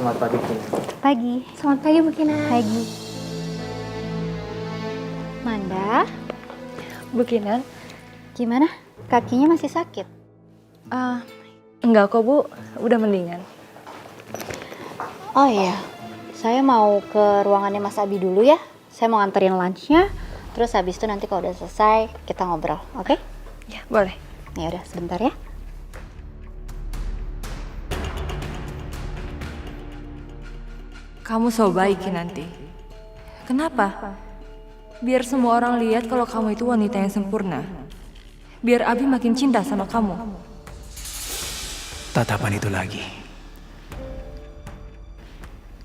Selamat pagi, Kina. Pagi. Selamat pagi Bu Kina. Pagi. Manda, Bu Kinan. gimana? Kakinya masih sakit? Enggak kok Bu, udah mendingan. Oh iya, saya mau ke ruangannya Mas Abi dulu ya. Saya mau nganterin lunchnya. Terus habis itu nanti kalau udah selesai kita ngobrol, oke? Ya, boleh. Ya udah, sebentar ya. Kamu so baik nanti. Kenapa? Biar semua orang lihat kalau kamu itu wanita yang sempurna. Biar Abi makin cinta sama kamu. Tatapan itu lagi.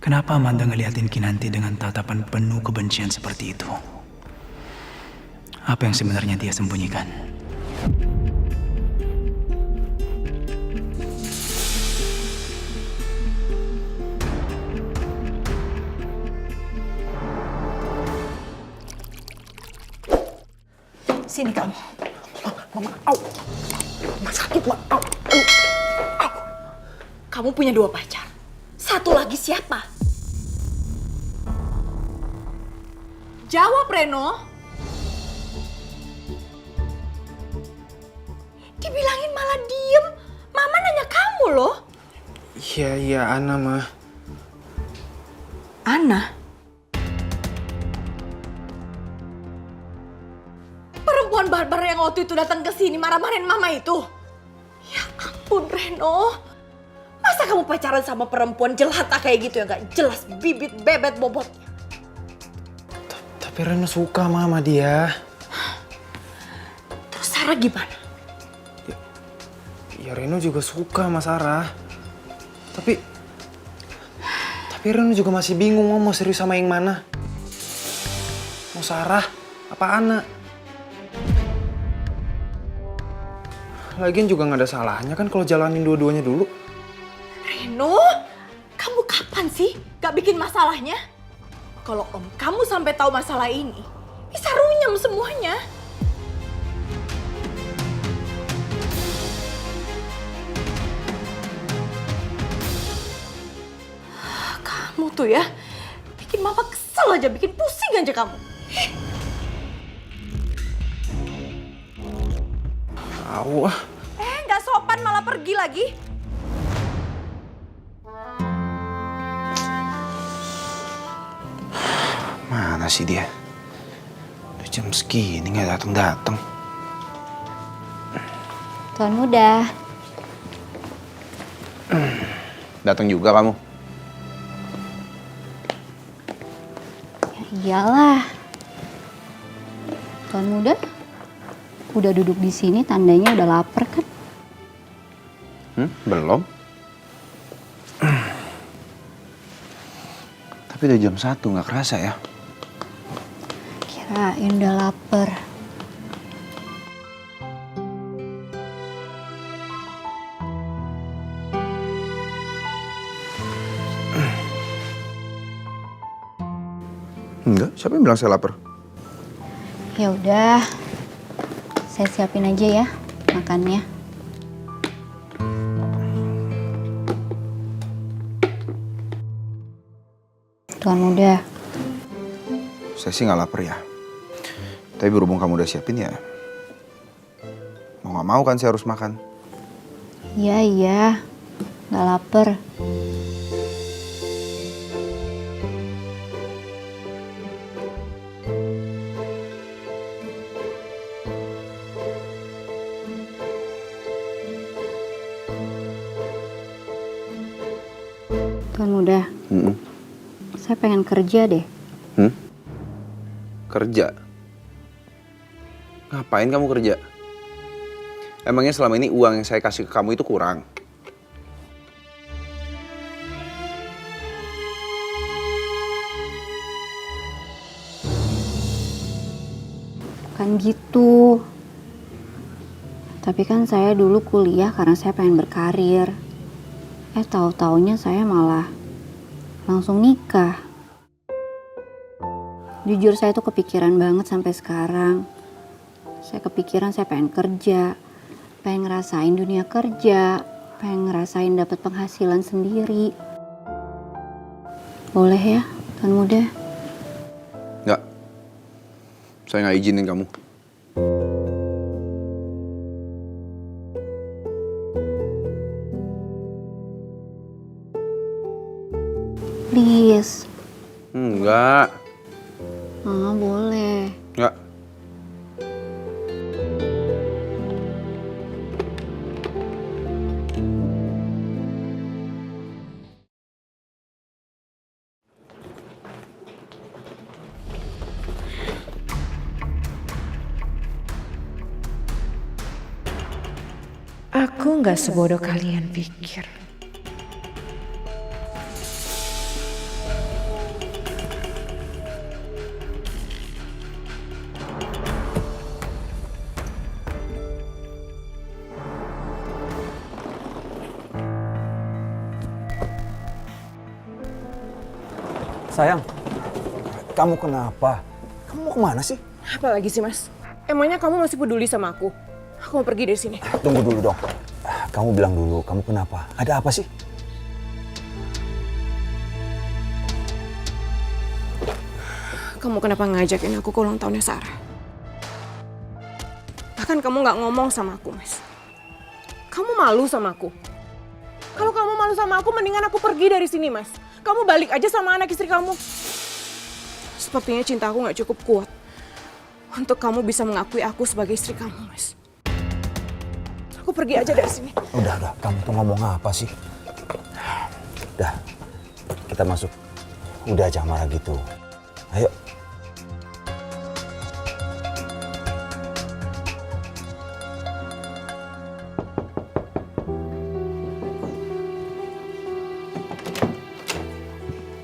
Kenapa Amanda ngeliatin Kinanti dengan tatapan penuh kebencian seperti itu? Apa yang sebenarnya dia sembunyikan? Sini kamu. Mama, au. Mama sakit, Ma. Au. Au. Kamu punya 2 pacar. Satu lagi siapa? Jawab, Reno. Dibilangin malah diem. Mama nanya kamu loh. Iya, Ana, Ma. Ana? Perempuan barbar yang waktu itu datang ke sini marah-marahin Mama itu. Ya ampun, Reno. Masa kamu pacaran sama perempuan jelata kayak gitu ya, gak jelas bibit bebet bobotnya. Tapi Reno suka sama dia. Terus Sarah gimana? Ya Reno juga suka sama Sarah. Tapi Reno juga masih bingung mau serius sama yang mana. Mau Sarah apa Ana? Lagian juga gak ada salahnya kan kalau jalanin dua-duanya dulu. Reno, kamu kapan sih gak bikin masalahnya? Kalau om kamu sampai tahu masalah ini, bisa runyam semuanya. Kamu tuh ya, bikin mama kesel aja, bikin pusing aja kamu. Tahu ah. Gak sopan malah pergi lagi. Mana sih dia? Udah jam segini gak datang-datang. Tuan muda. Datang juga kamu? Ya iyalah. Tuan muda udah duduk di sini tandanya udah lapar kan? Belum. Tapi udah jam 1 gak kerasa ya. Kirain udah lapar. Enggak, siapa yang bilang saya lapar? Ya udah, saya siapin aja ya makannya. Tuan muda. Saya sih gak lapar ya. Tapi berhubung kamu udah siapin ya, mau gak mau kan saya harus makan. Iya, nggak lapar. Tuan muda, saya pengen kerja deh. Kerja? Ngapain kamu kerja? Emangnya selama ini uang yang saya kasih ke kamu itu kurang? Kan gitu. Tapi kan saya dulu kuliah karena saya pengen berkarir. Tahu-taunya saya malah langsung nikah. Jujur saya tuh kepikiran banget sampai sekarang. Saya kepikiran saya pengen kerja, pengen ngerasain dunia kerja, pengen ngerasain dapat penghasilan sendiri. Boleh ya, Tuan Muda? Nggak. Saya nggak izinin kamu. Please. Enggak. Boleh. Nggak. Aku nggak sebodoh kalian pikir. Sayang, kamu kenapa? Kamu mau kemana sih? Apa lagi sih, Mas? Emangnya kamu masih peduli sama aku? Aku mau pergi dari sini. Tunggu dulu dong. Kamu bilang dulu, kamu kenapa? Ada apa sih? Kamu kenapa ngajakin aku ke ulang tahunnya Sarah? Bahkan kamu nggak ngomong sama aku, Mas. Kamu malu sama aku. Kalau kamu malu sama aku, mendingan aku pergi dari sini, Mas. Kamu balik aja sama anak istri kamu. Sepertinya cinta aku nggak cukup kuat untuk kamu bisa mengakui aku sebagai istri kamu, Mas. Aku pergi aja dari sini. Udah, kamu tuh ngomong apa sih? Udah, kita masuk. Udah, jangan marah gitu. Ayo.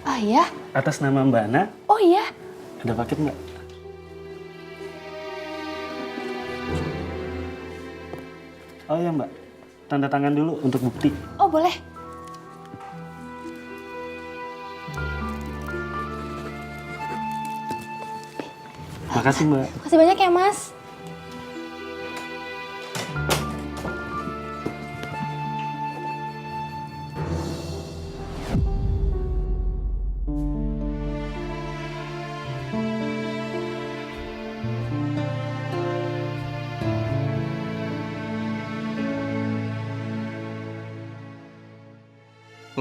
Oh iya? Atas nama Mbak Ana, Oh iya? ada paket Mbak. Oh ya Mbak, tanda tangan dulu untuk bukti. Oh boleh. Makasih Mbak. Makasih banyak ya, Mas.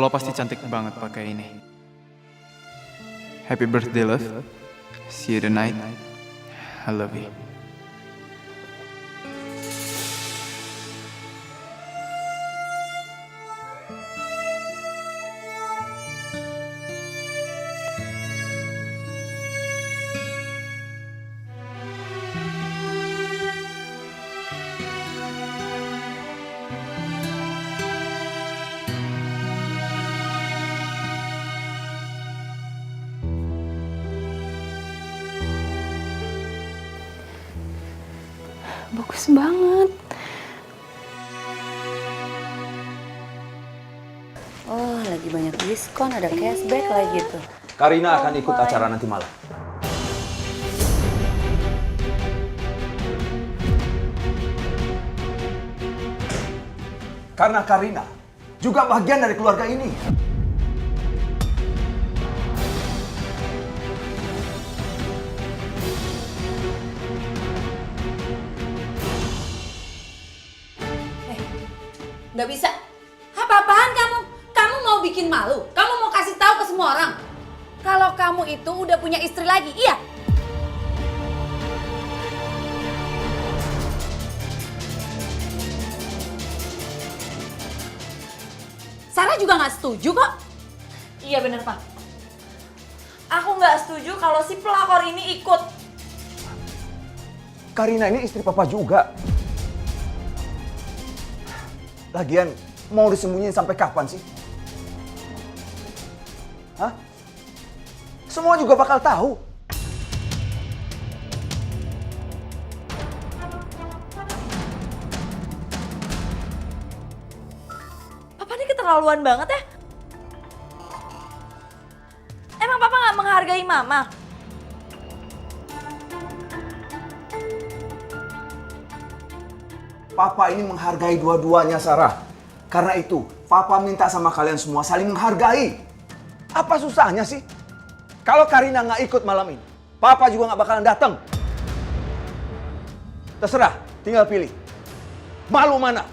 Lo pasti cantik banget pakai ini. Happy birthday, love. See you tonight. I love you. Bagus banget. Oh, lagi banyak diskon, ada cashback lagi tuh. Karina akan ikut acara nanti malam. Karena Karina juga bagian dari keluarga ini. Nggak bisa. Apa-apaan kamu? Kamu mau bikin malu? Kamu mau kasih tahu ke semua orang? Kalau kamu itu udah punya istri lagi, iya? Sarah juga nggak setuju kok. Iya bener Pak. Aku nggak setuju kalau si pelakor ini ikut. Karina ini istri papa juga. Lagian, mau disembunyiin sampai kapan sih? Hah? Semua juga bakal tahu. Papa ini keterlaluan banget ya. Emang Papa nggak menghargai Mama? Papa ini menghargai dua-duanya, Sarah. Karena itu, Papa minta sama kalian semua saling menghargai. Apa susahnya sih? Kalau Karina nggak ikut malam ini, Papa juga nggak bakalan datang. Terserah, tinggal pilih. Malu mana?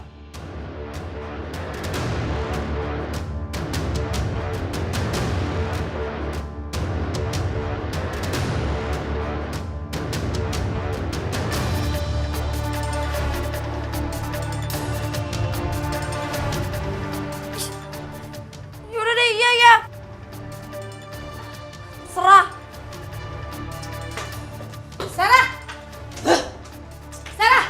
Yaudah deh, iya ya. Serah. Sarah. Sarah.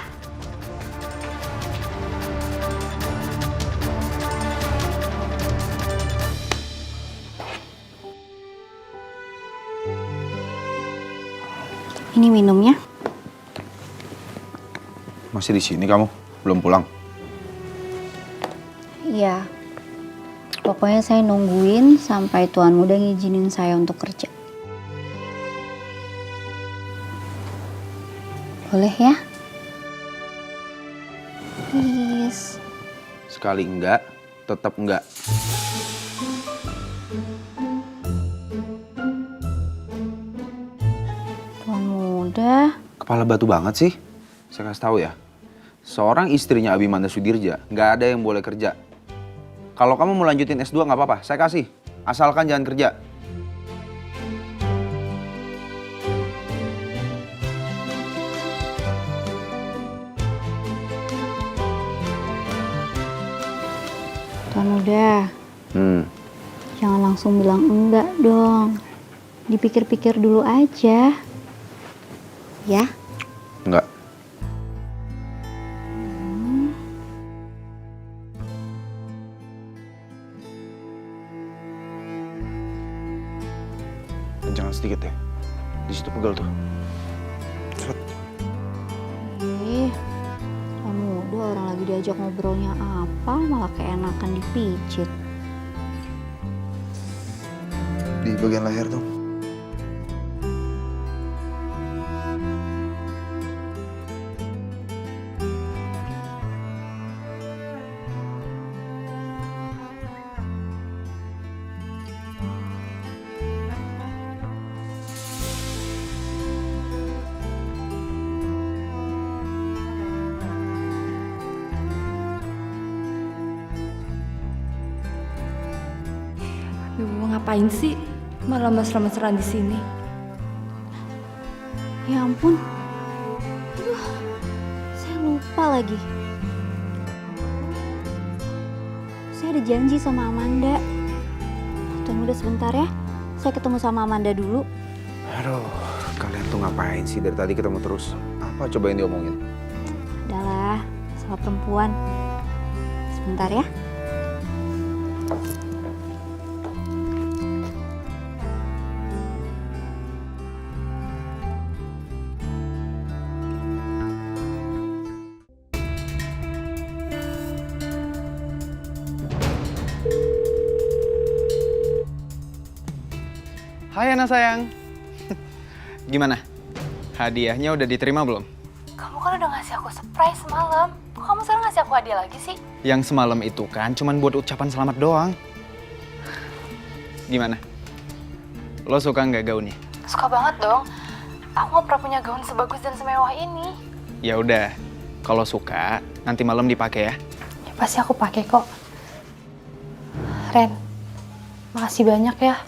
Ini minumnya. Masih di sini kamu? Belum pulang? Iya. Pokoknya saya nungguin sampai tuan muda ngizinin saya untuk kerja. Boleh ya? Please. Sekali enggak, tetap enggak. Tuan muda. Kepala batu banget sih. Saya kasih tahu ya. Seorang istrinya Abimana Sudirja, nggak ada yang boleh kerja. Kalau kamu mau lanjutin S2 nggak apa-apa, saya kasih. Asalkan jangan kerja. Tuan muda. Jangan langsung bilang enggak dong. Dipikir-pikir dulu aja. Ya? Enggak. Jangan sedikit ya. Di situ pegel tuh. Cepet. Ih, tuan muda orang lagi diajak ngobrolnya apa, malah keenakan dipijit. Di bagian leher tuh. Ibu ngapain sih malah mesra-mesraan di sini? Ya ampun. Aduh, saya lupa lagi. Saya ada janji sama Amanda. Tuan muda sebentar ya. Saya ketemu sama Amanda dulu. Aduh, kalian tuh ngapain sih dari tadi ketemu terus? Apa coba yang diomongin? Udahlah, salah perempuan. Sebentar ya. Hai anak sayang. Gimana? Hadiahnya udah diterima belum? Kamu kan udah ngasih aku surprise semalam. Kok kamu sekarang ngasih aku hadiah lagi sih? Yang semalam itu kan cuman buat ucapan selamat doang. Gimana? Lo suka nggak gaunnya? Suka banget dong. Aku gak pernah punya gaun sebagus dan semewah ini. Ya udah, kalau suka nanti malam dipakai ya. Ya pasti aku pakai kok. Ren, makasih banyak ya.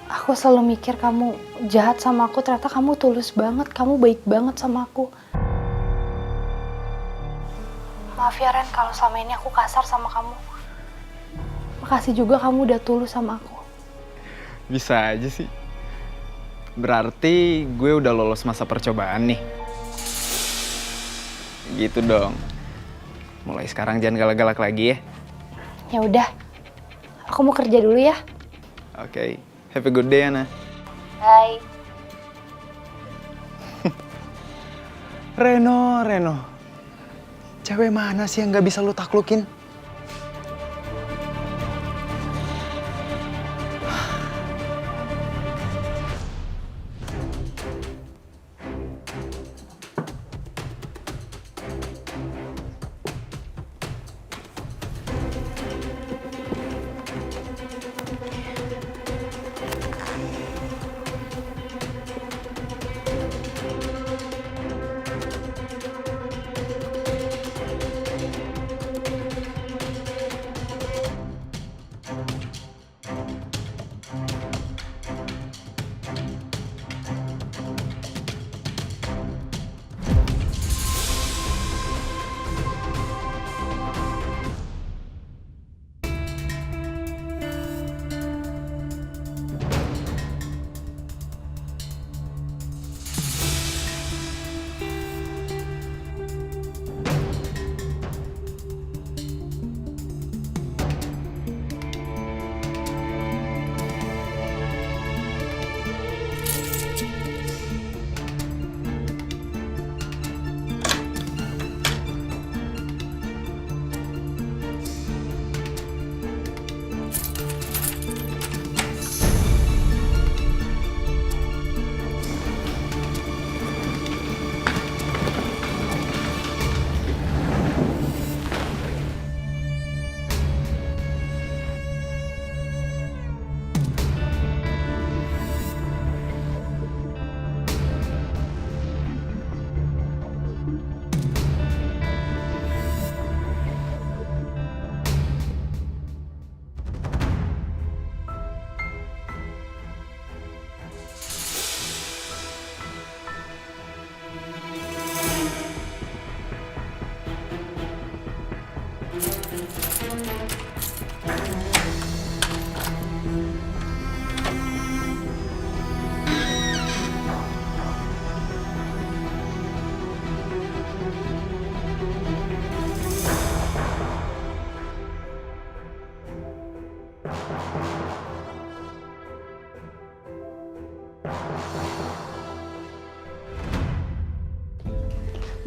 Aku selalu mikir kamu jahat sama aku, ternyata kamu tulus banget, kamu baik banget sama aku. Maaf ya Ren, kalau selama ini aku kasar sama kamu. Makasih juga kamu udah tulus sama aku. Bisa aja sih. Berarti gue udah lolos masa percobaan nih. Gitu dong. Mulai sekarang jangan galak-galak lagi ya. Ya udah, aku mau kerja dulu ya. Oke. Have a good day, Ana. Bye. Reno. Cewek mana sih yang gak bisa lu taklukin?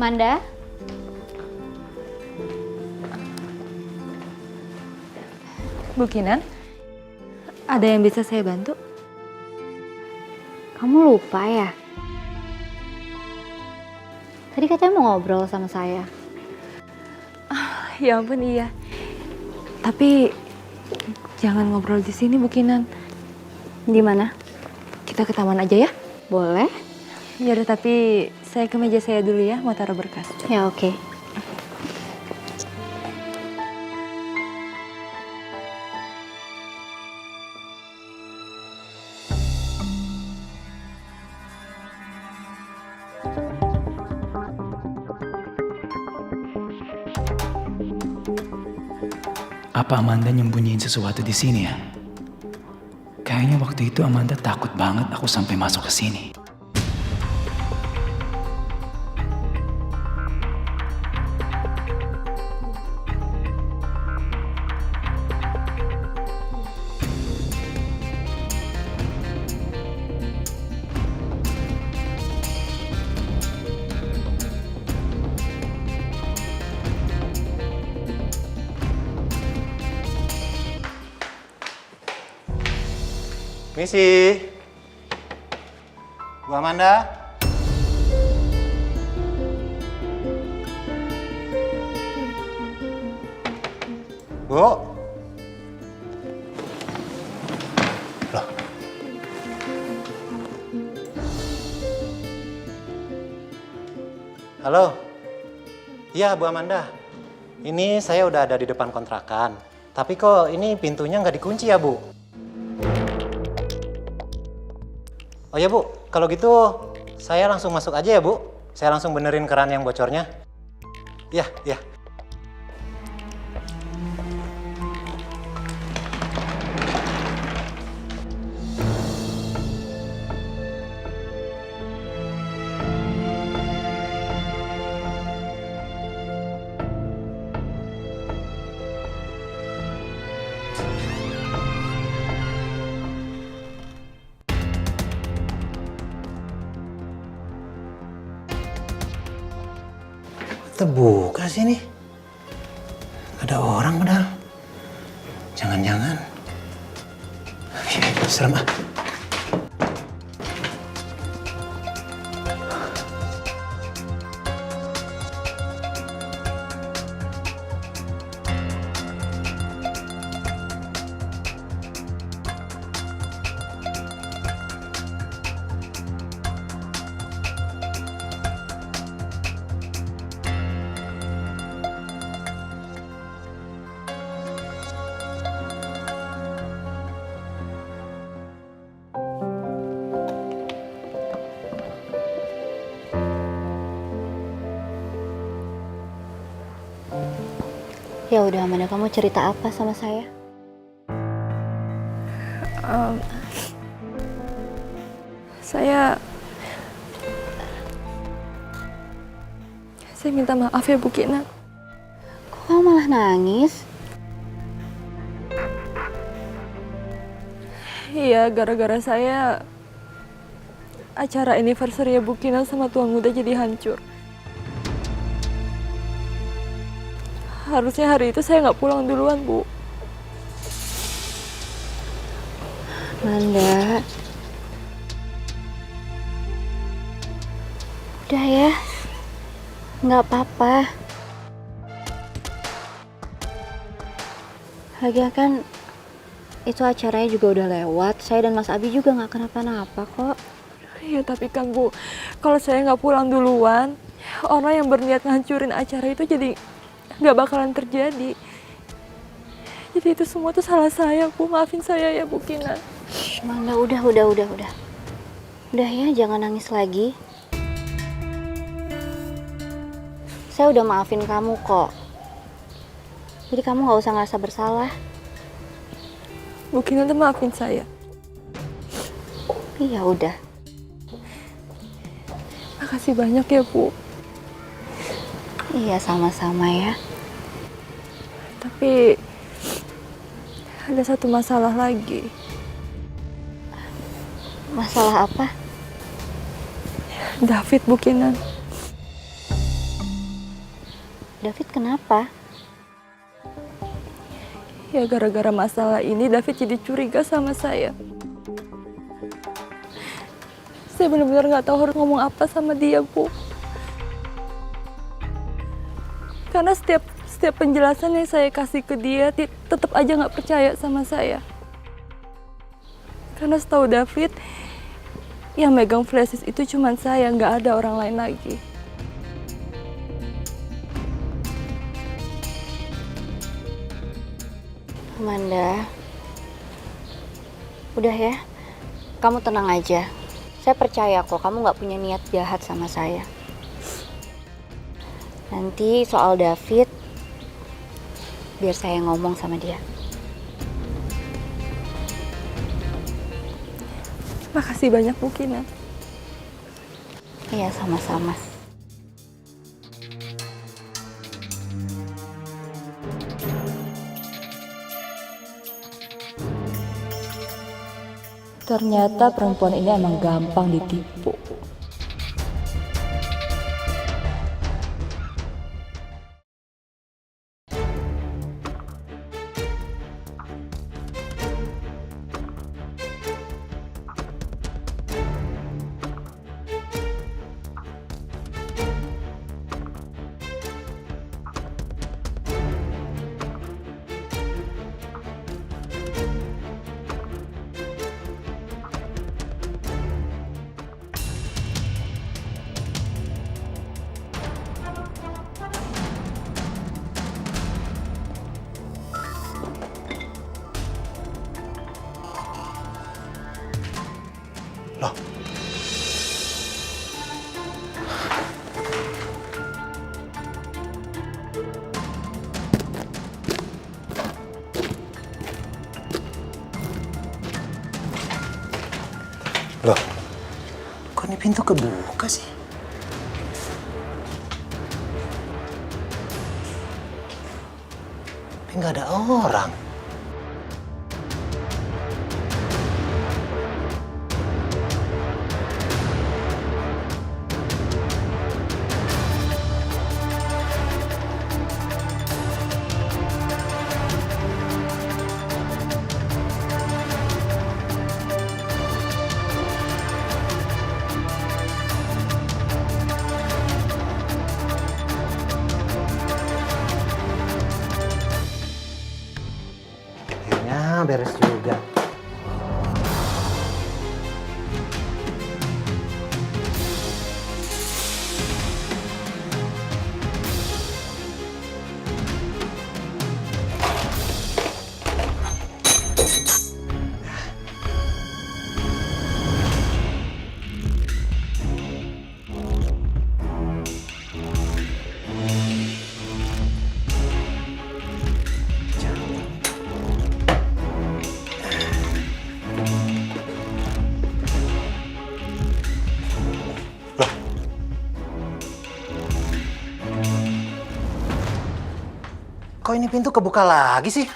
Manda? Bu Kinan, ada yang bisa saya bantu? Kamu lupa ya? Tadi katanya mau ngobrol sama saya. Ya ampun iya. Tapi jangan ngobrol di sini Bu Kinan. Di mana? Kita ke taman aja ya? Boleh? Ya udah, tapi saya ke meja saya dulu ya, mau taruh berkas. Ya oke. Apa Amanda nyembunyiin sesuatu di sini ya? Kayaknya waktu itu Amanda takut banget aku sampai masuk ke sini. Misi, Bu Amanda. Bu. Loh. Halo. Iya, Bu Amanda. Ini saya udah ada di depan kontrakan. Tapi kok ini pintunya nggak dikunci ya, Bu? Oh ya Bu, kalau gitu saya langsung masuk aja ya Bu. Saya langsung benerin keran yang bocornya. Iya, iya. Terbuka sih nih. Ada orang padahal. Jangan-jangan. Serem ah. Ya udah, Amanda, kamu cerita apa sama saya? Saya minta maaf ya Bu Kinan. Kok kamu malah nangis? Iya, gara-gara saya acara anniversary Bu Kinan sama Tuan Muda jadi hancur. Harusnya hari itu saya nggak pulang duluan, Bu. Manda. Udah ya. Nggak apa-apa. Lagian kan itu acaranya juga udah lewat. Saya dan Mas Abi juga nggak kenapa-napa kok. Iya, tapi kan Bu, kalau saya nggak pulang duluan, orang yang berniat ngancurin acara itu jadi nggak bakalan terjadi. Jadi itu semua tuh salah saya, Bu. Maafin saya ya, Bu Kinan. Manda, udah. Udah ya, jangan nangis lagi. Saya udah maafin kamu kok. Jadi kamu nggak usah ngerasa bersalah. Bu Kinan tuh maafin saya. Iya, udah. Makasih banyak ya, Bu. Iya, sama-sama ya. Tapi ada satu masalah lagi. Masalah apa? David, Bu Kinan. David kenapa? Ya gara-gara masalah ini David jadi curiga sama saya. Saya benar-benar nggak tahu harus ngomong apa sama dia, Bu. Karena setiap penjelasan yang saya kasih ke dia tetap aja nggak percaya sama saya. Karena setahu David, yang megang flash disk itu cuma saya, nggak ada orang lain lagi. Amanda, udah ya, kamu tenang aja. Saya percaya kok kamu nggak punya niat jahat sama saya. Nanti soal David, biar saya ngomong sama dia. Makasih banyak, Bu Kinan. Iya, sama-sama. Ternyata perempuan ini emang gampang ditipu. Loh, kok ini pintu kebuka sih? Tapi nggak ada orang. Beres juga. Kok ini pintu kebuka lagi sih?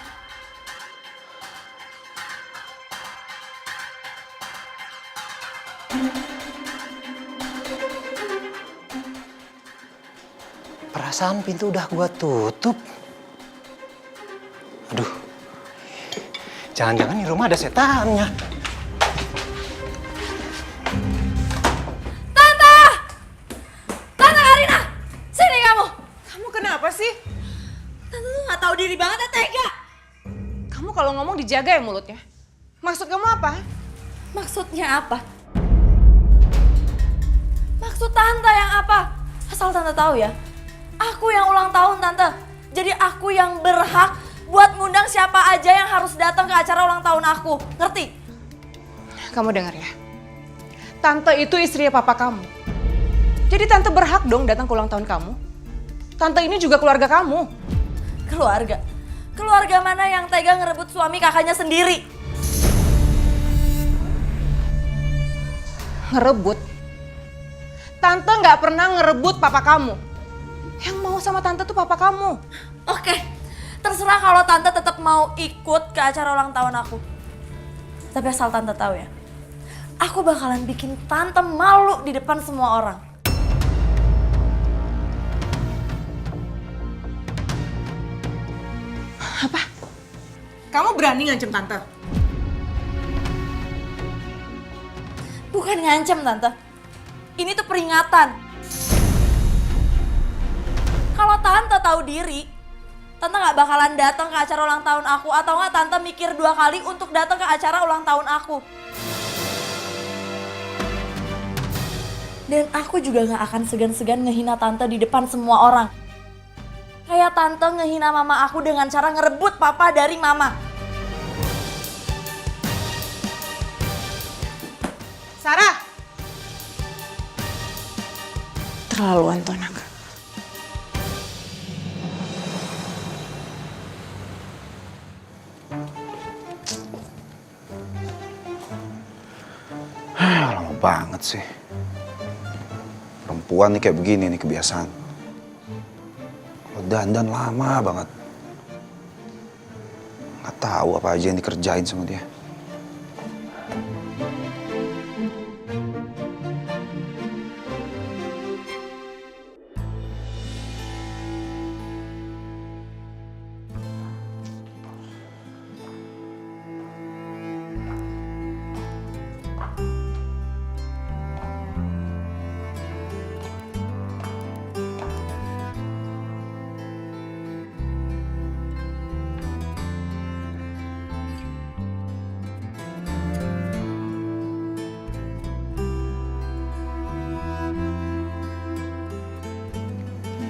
Perasaan pintu udah gua tutup. Aduh. Jangan-jangan di rumah ada setannya. Tante Karina! Sini kamu! Kamu kenapa sih? Tante tuh gak tahu diri banget ya, tega. Kamu kalau ngomong dijaga ya mulutnya. Maksud kamu apa? Maksudnya apa? Maksud tante yang apa? Asal tante tahu ya, aku yang ulang tahun tante. Jadi aku yang berhak buat ngundang siapa aja yang harus datang ke acara ulang tahun aku. Ngerti? Kamu dengar ya. Tante itu istrinya papa kamu. Jadi tante berhak dong datang ke ulang tahun kamu. Tante ini juga keluarga kamu. Keluarga? Keluarga mana yang tega ngerebut suami kakaknya sendiri? Ngerebut? Tante nggak pernah ngerebut papa kamu. Yang mau sama tante tuh papa kamu. Oke, Terserah kalau tante tetap mau ikut ke acara ulang tahun aku. Tapi asal tante tahu ya, aku bakalan bikin tante malu di depan semua orang. Apa? Kamu berani ngancem tante? Bukan ngancem tante, ini tuh peringatan. Kalau tante tahu diri, tante nggak bakalan datang ke acara ulang tahun aku, atau nggak tante mikir 2 kali untuk datang ke acara ulang tahun aku. Dan aku juga nggak akan segan-segan ngehina tante di depan semua orang. Kayak tante ngehina mama aku dengan cara ngerebut papa dari mama. Sarah! Terlaluan tuh anak. Lama banget sih. Perempuan nih kayak begini nih kebiasaan. Kalau dandan lama banget. Nggak tahu apa aja yang dikerjain sama dia.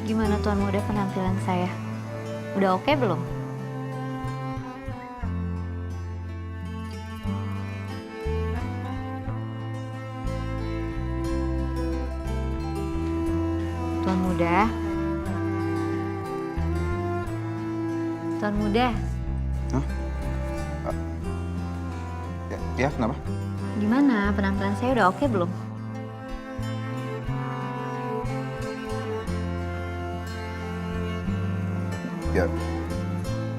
Gimana Tuan Muda penampilan saya? Udah oke belum? Tuan Muda? Tuan Muda? Hah? Ya, kenapa? Gimana penampilan saya udah oke belum?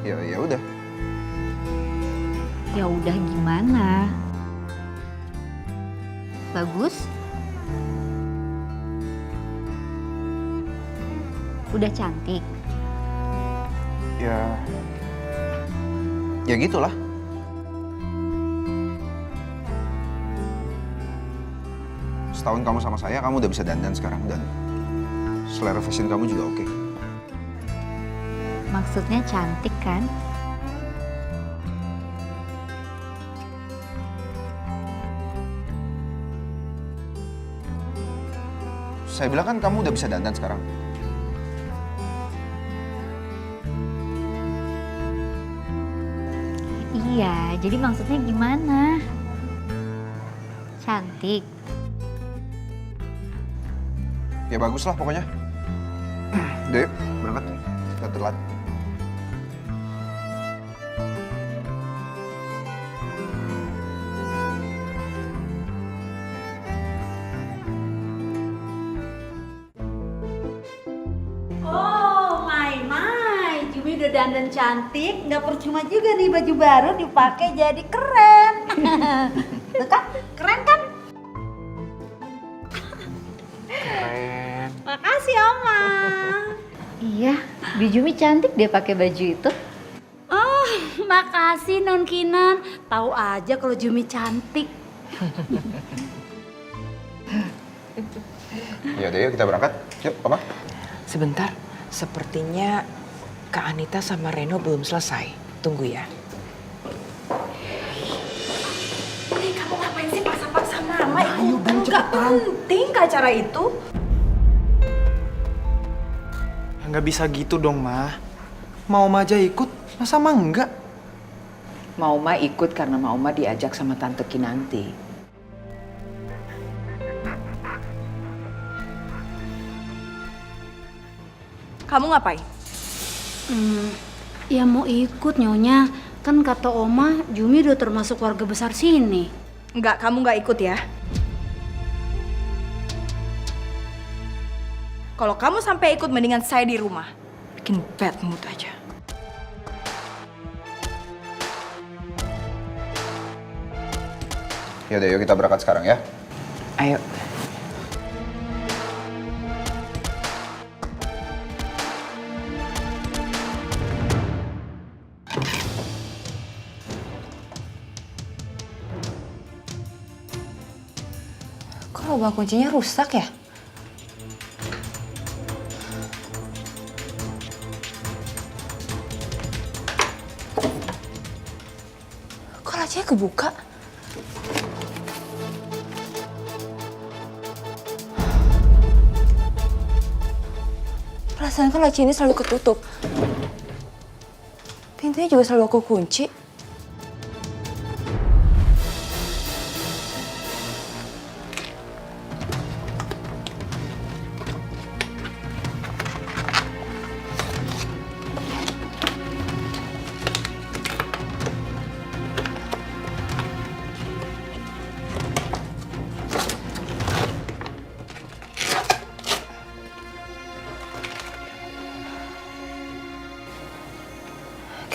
Ya udah. Ya udah gimana? Bagus? Udah cantik? Ya gitulah. Setahun kamu sama saya, kamu udah bisa dandan sekarang dan selera fashion kamu juga oke. Maksudnya cantik kan? Saya bilang kan kamu udah bisa dandan sekarang. Iya, jadi maksudnya gimana? Cantik. Ya bagus lah pokoknya. Udah yuk, berangkat. Kita telat. Jumi udah dandan cantik, nggak percuma juga nih baju baru dipakai jadi keren. Tuh kan, keren kan? Keren. Makasih Oma. Iya, Bijumi cantik dia pakai baju itu. Oh, makasih Non Kinan. Tahu aja kalau Jumi cantik. Ya udah yuk kita berangkat. Yuk, Papa. Sebentar, sepertinya Kak Anita sama Reno belum selesai. Tunggu ya. Ini kamu ngapain sih paksa-paksa Mama? Ayo Bang, cepetan. Penting ke acara itu. Nggak bisa gitu dong, Ma. Mau Ma aja ikut, masa Ma enggak? Mauma ikut karena Mauma diajak sama Tante Kinanti. Kamu ngapain? Ya mau ikut Nyonya. Kan kata Oma, Jumi udah termasuk warga besar sini. Enggak, kamu nggak ikut ya. Kalau kamu sampai ikut, mendingan saya di rumah. Bikin bad mood aja. Yaudah, yuk kita berangkat sekarang ya. Ayo. Kok lubang kuncinya rusak ya? Kok lacanya kebuka? Perasaan kan laci ini selalu ketutup. Pintunya juga selalu aku kunci.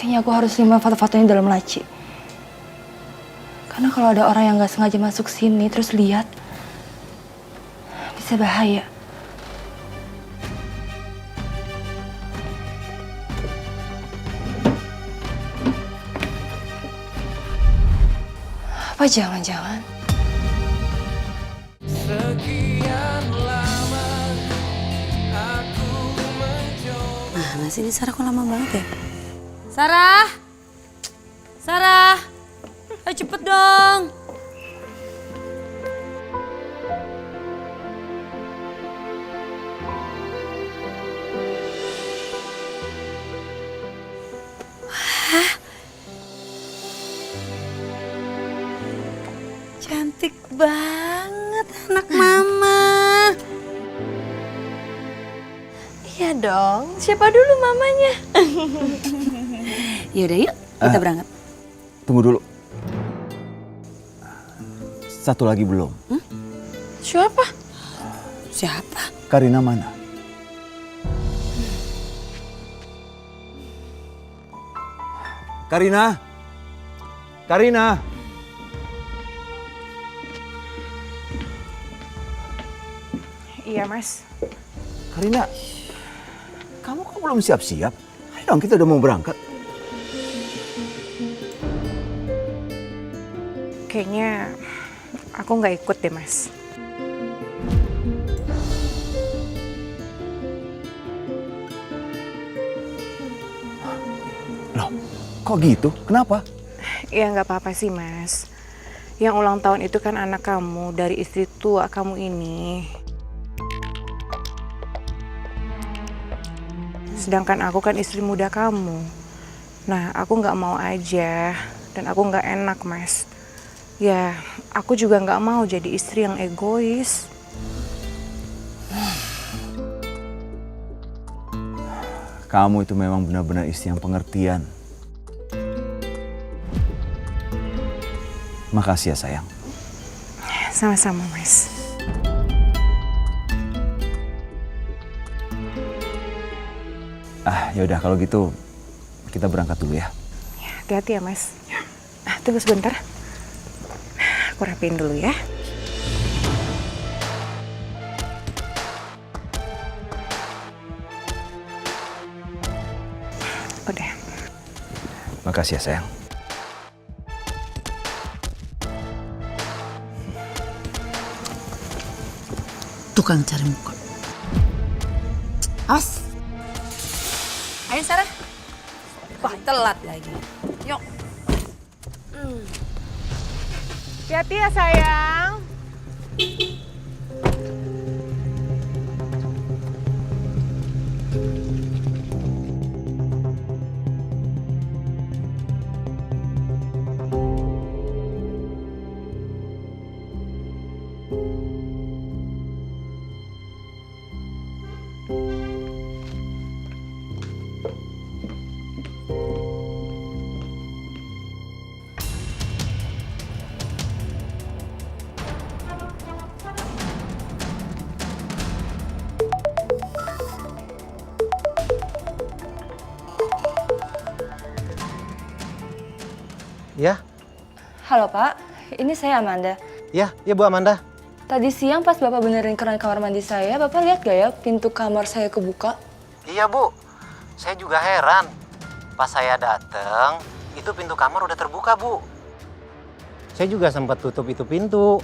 Kayaknya aku harus simpan foto-fotonya dalam laci. Karena kalau ada orang yang nggak sengaja masuk sini terus lihat, bisa bahaya. Apa jangan-jangan? Mana sih ini Sarah kok lama banget ya? Sarah! Sarah! Ayo cepet dong! Wah, cantik banget anak mama. Iya dong, siapa dulu mamanya? Yaudah yuk, kita berangkat. Tunggu dulu. Satu lagi belum. Siapa? Siapa? Karina mana? Karina? Karina? Iya, Mas. Karina, kamu kok belum siap-siap? Ayo dong, kita udah mau berangkat. Kayaknya aku nggak ikut deh, Mas. Loh, kok gitu? Kenapa? Ya nggak apa-apa sih, Mas. Yang ulang tahun itu kan anak kamu dari istri tua kamu ini. Sedangkan aku kan istri muda kamu. Nah, aku nggak mau aja. Dan aku nggak enak, Mas. Ya, aku juga nggak mau jadi istri yang egois. Kamu itu memang benar-benar istri yang pengertian. Makasih ya, sayang. Sama-sama, Mas. Yaudah kalau gitu kita berangkat dulu ya. Hati-hati ya, Mas. Tunggu sebentar. Aku rapiin dulu ya. Udah. Makasih ya, sayang. Tukang cari muka. Awas. Ayo Sarah. Wah, telat lagi. Yuk. Hati-hati ya, sayang. Ya, Halo Pak, Ini saya Amanda. Ya Bu Amanda. Tadi siang pas Bapak benerin keran kamar mandi saya, Bapak lihat gak ya pintu kamar saya kebuka? Iya Bu, saya juga heran. Pas saya dateng, itu pintu kamar udah terbuka Bu. Saya juga sempat tutup itu pintu.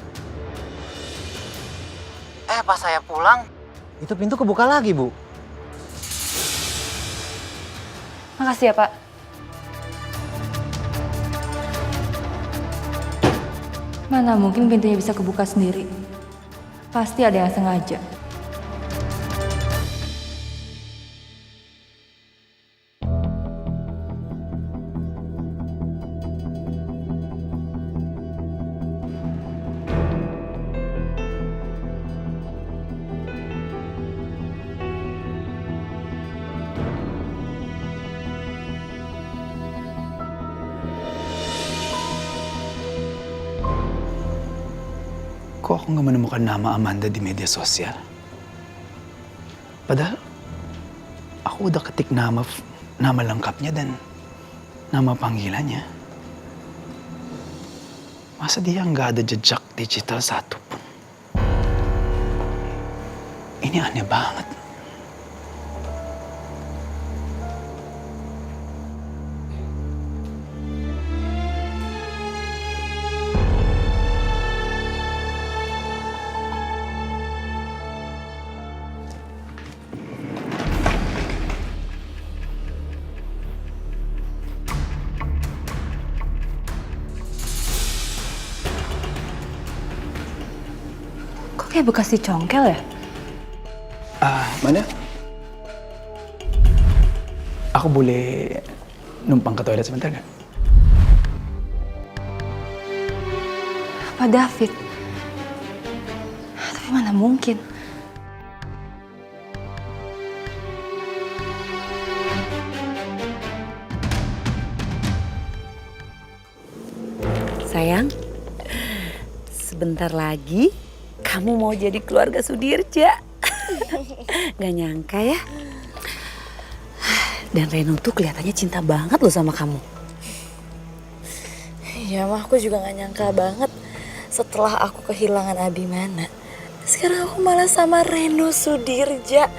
Pas saya pulang, itu pintu kebuka lagi Bu. Makasih ya Pak. Mana mungkin pintunya bisa kebuka sendiri? Pasti ada yang sengaja. Kok aku nggak menemukan nama Amanda di media sosial? Padahal aku udah ketik nama lengkapnya dan nama panggilannya. Masa dia nggak ada jejak digital satupun? Ini aneh banget. Kayak bekas dicongkel ya? Mana? Aku boleh numpang ke toilet sebentar nggak? Pak David. Tapi mana mungkin? Sayang, sebentar lagi kamu mau jadi keluarga Sudirja. Gak nyangka ya. Dan Reno tuh kelihatannya cinta banget loh sama kamu. Iya mah, aku juga gak nyangka banget. Setelah aku kehilangan Abimana, sekarang aku malah sama Reno Sudirja.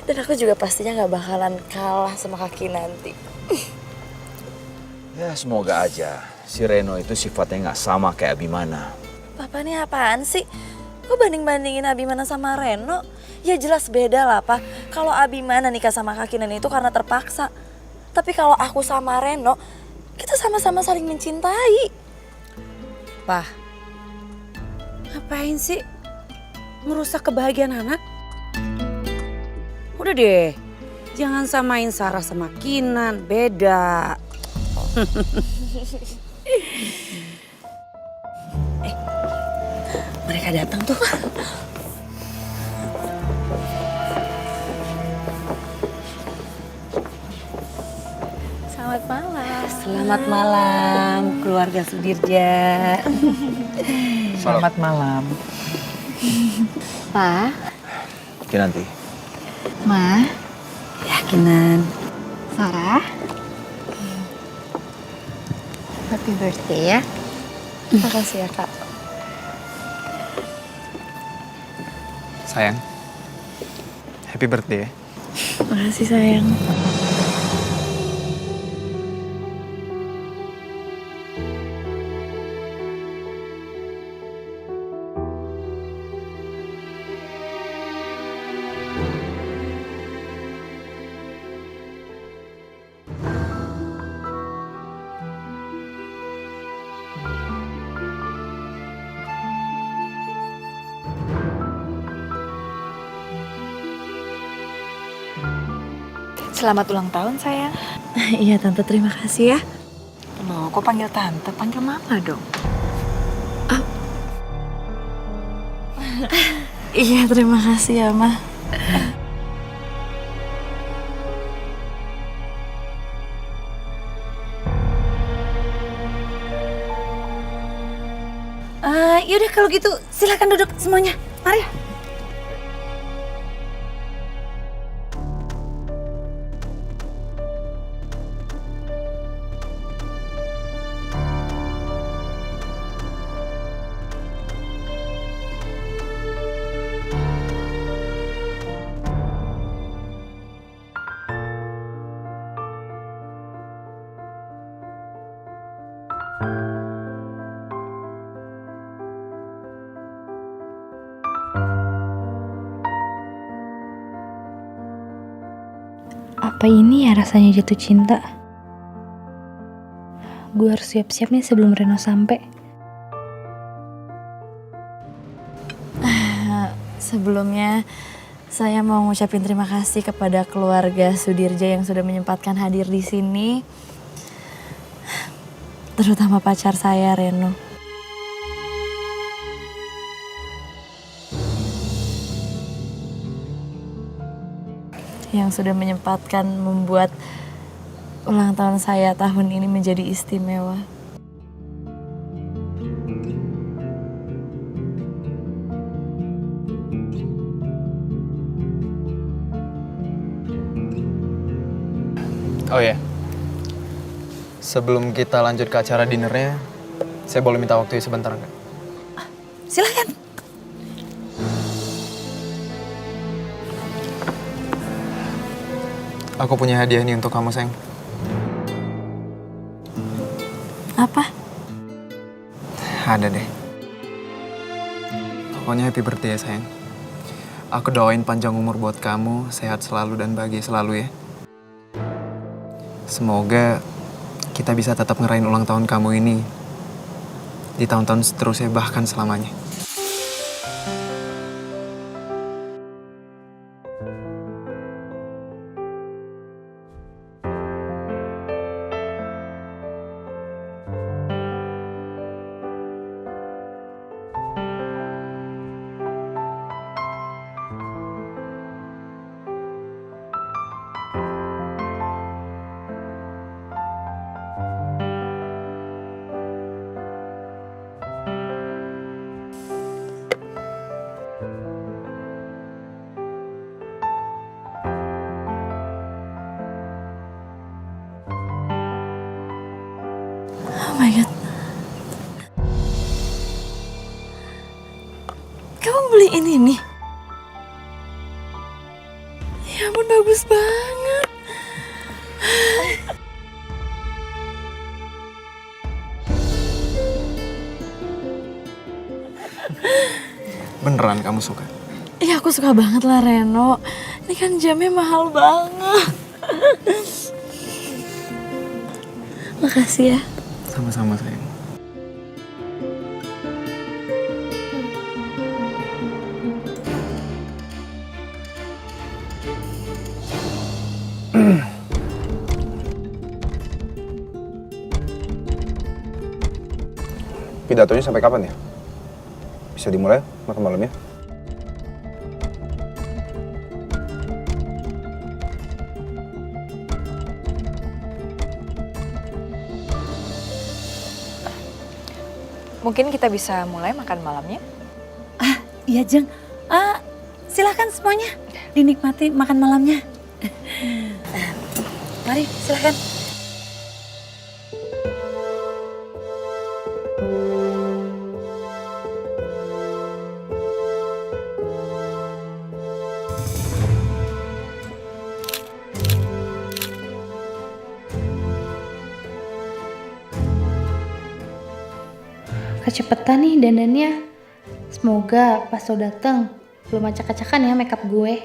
Dan aku juga pastinya gak bakalan kalah sama Kaki nanti. Ya semoga aja si Reno itu sifatnya nggak sama kayak Abimana. Papa ini apaan sih? Kok banding-bandingin Abimana sama Reno? Ya jelas beda lah, Pak. Kalau Abimana nikah sama Kakinan itu karena terpaksa. Tapi kalau aku sama Reno, kita sama-sama saling mencintai. Pak, ngapain sih merusak kebahagiaan anak? Udah deh, jangan samain Sarah sama Kinan, beda. Mereka datang tuh. Selamat malam. Selamat malam, keluarga Sudirja. Selamat malam. Pa, Kinanti. Ma, Yakinan. Sarah. Happy birthday ya. Makasih ya, Kak. Sayang, happy birthday ya. Makasih, sayang. Selamat ulang tahun, sayang. Iya, Tante. Terima kasih ya. Loh, kok panggil tante? Panggil mama dong. Iya, terima kasih ya, Ma. Yaudah kalau gitu silakan duduk semuanya. Mari. Apa ini ya rasanya jatuh cinta? Gue harus siap-siap nih sebelum Reno sampai. Sebelumnya saya mau ngucapin terima kasih kepada keluarga Sudirja yang sudah menyempatkan hadir di sini. Terutama pacar saya, Reno. Yang sudah menyempatkan membuat ulang tahun saya tahun ini menjadi istimewa. Oh ya, sebelum kita lanjut ke acara dinernya, saya boleh minta waktunya sebentar nggak? Silakan. Aku punya hadiah nih untuk kamu, sayang. Apa? Ada deh. Pokoknya happy birthday ya, sayang. Aku doain panjang umur buat kamu, sehat selalu dan bahagia selalu ya. Semoga kita bisa tetap ngerayain ulang tahun kamu ini di tahun-tahun seterusnya, bahkan selamanya. Oh my God. Kamu beliin ini? Ya ampun, bagus banget. Beneran kamu suka? Iya, aku suka banget lah, Reno. Ini kan jamnya mahal banget. Makasih ya. Sama-sama, sayang. Pidatonya sampai kapan ya? Bisa dimulai makan malamnya? Mungkin kita bisa mulai makan malamnya. Iya, Jeng. Silahkan semuanya dinikmati makan malamnya. Mari, silahkan. Kecepetan nih dandannya. Semoga pas lo dateng belum acak-acakan ya makeup gue.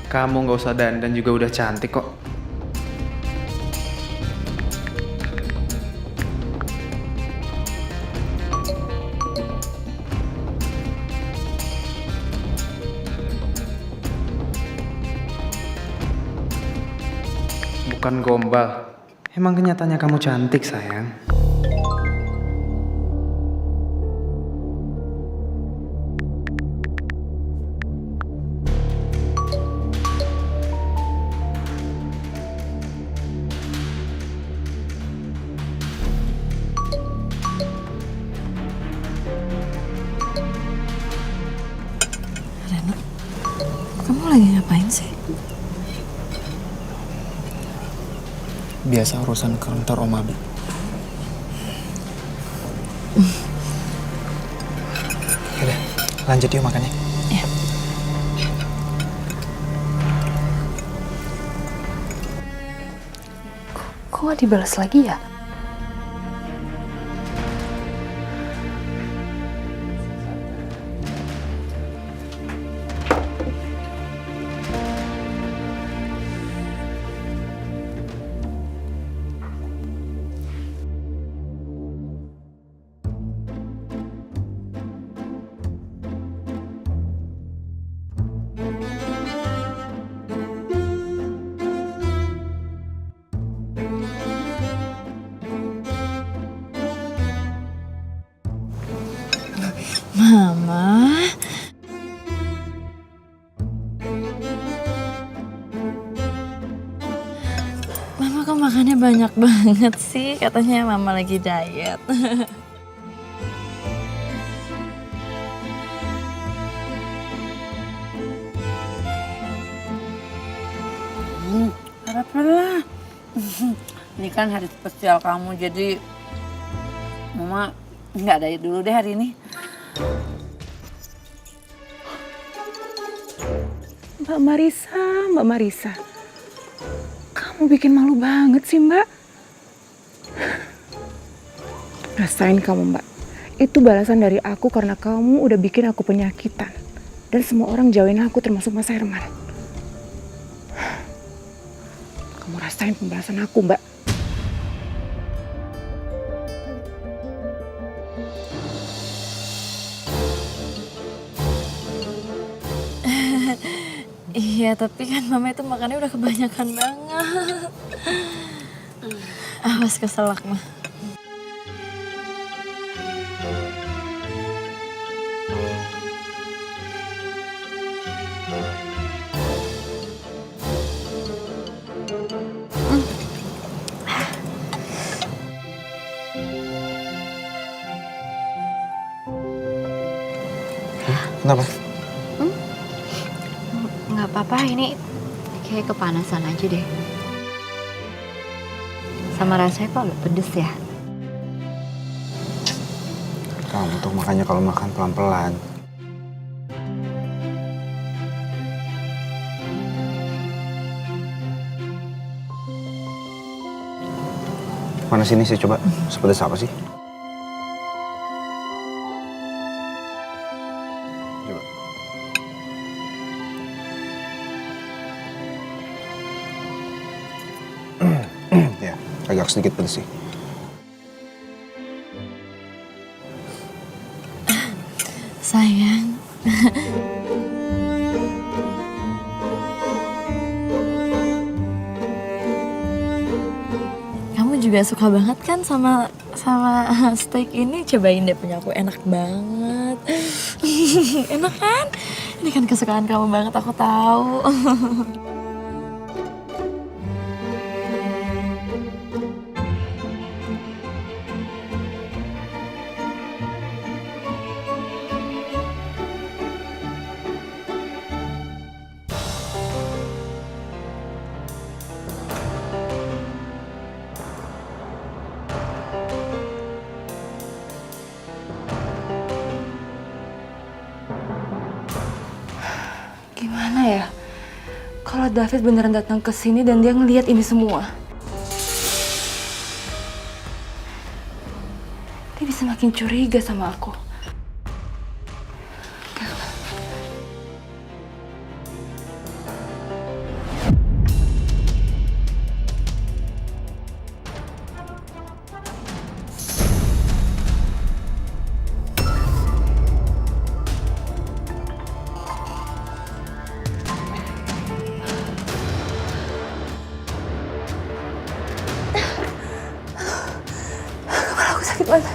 Kamu nggak usah dandan juga udah cantik kok. Bukan gombal. Emang kenyataannya kamu cantik, sayang. lagi ngapain sih? Biasa urusan kantor Om Abi. Yaudah, lanjut yuk makannya. Ya. Kok gak dibalas lagi ya? Mama. Mama kok makannya banyak banget sih? Katanya Mama lagi diet. Haraplah. Ini kan hari spesial kamu, jadi Mama nggak diet dulu deh hari ini. Mbak Marisa. Kamu bikin malu banget sih, Mbak. Rasain kamu, Mbak. Itu balasan dari aku karena kamu udah bikin aku penyakitan. Dan semua orang jauhin aku termasuk Mas Herman. Kamu rasain pembalasan aku, Mbak. Iya, tapi kan Mama itu makannya udah kebanyakan banget. Awas keselak, mah. Kenapa? Nggak apa-apa, ini kayak kepanasan aja deh. Sama rasanya kok agak pedes ya. Kamu tuh makanya kalau makan pelan-pelan. Mana sini sih coba, sepedes apa sih? Coba. Ya, agak sedikit pedes sih. Sayang. Kamu juga suka banget kan sama steak ini? Cobain deh, punya aku enak banget. Enak kan? Ini kan kesukaan kamu banget, aku tahu. Gimana ya? Kalau David beneran datang ke sini dan dia ngelihat ini semua. Dia bisa makin curiga sama aku. Kepala aku sakit banget.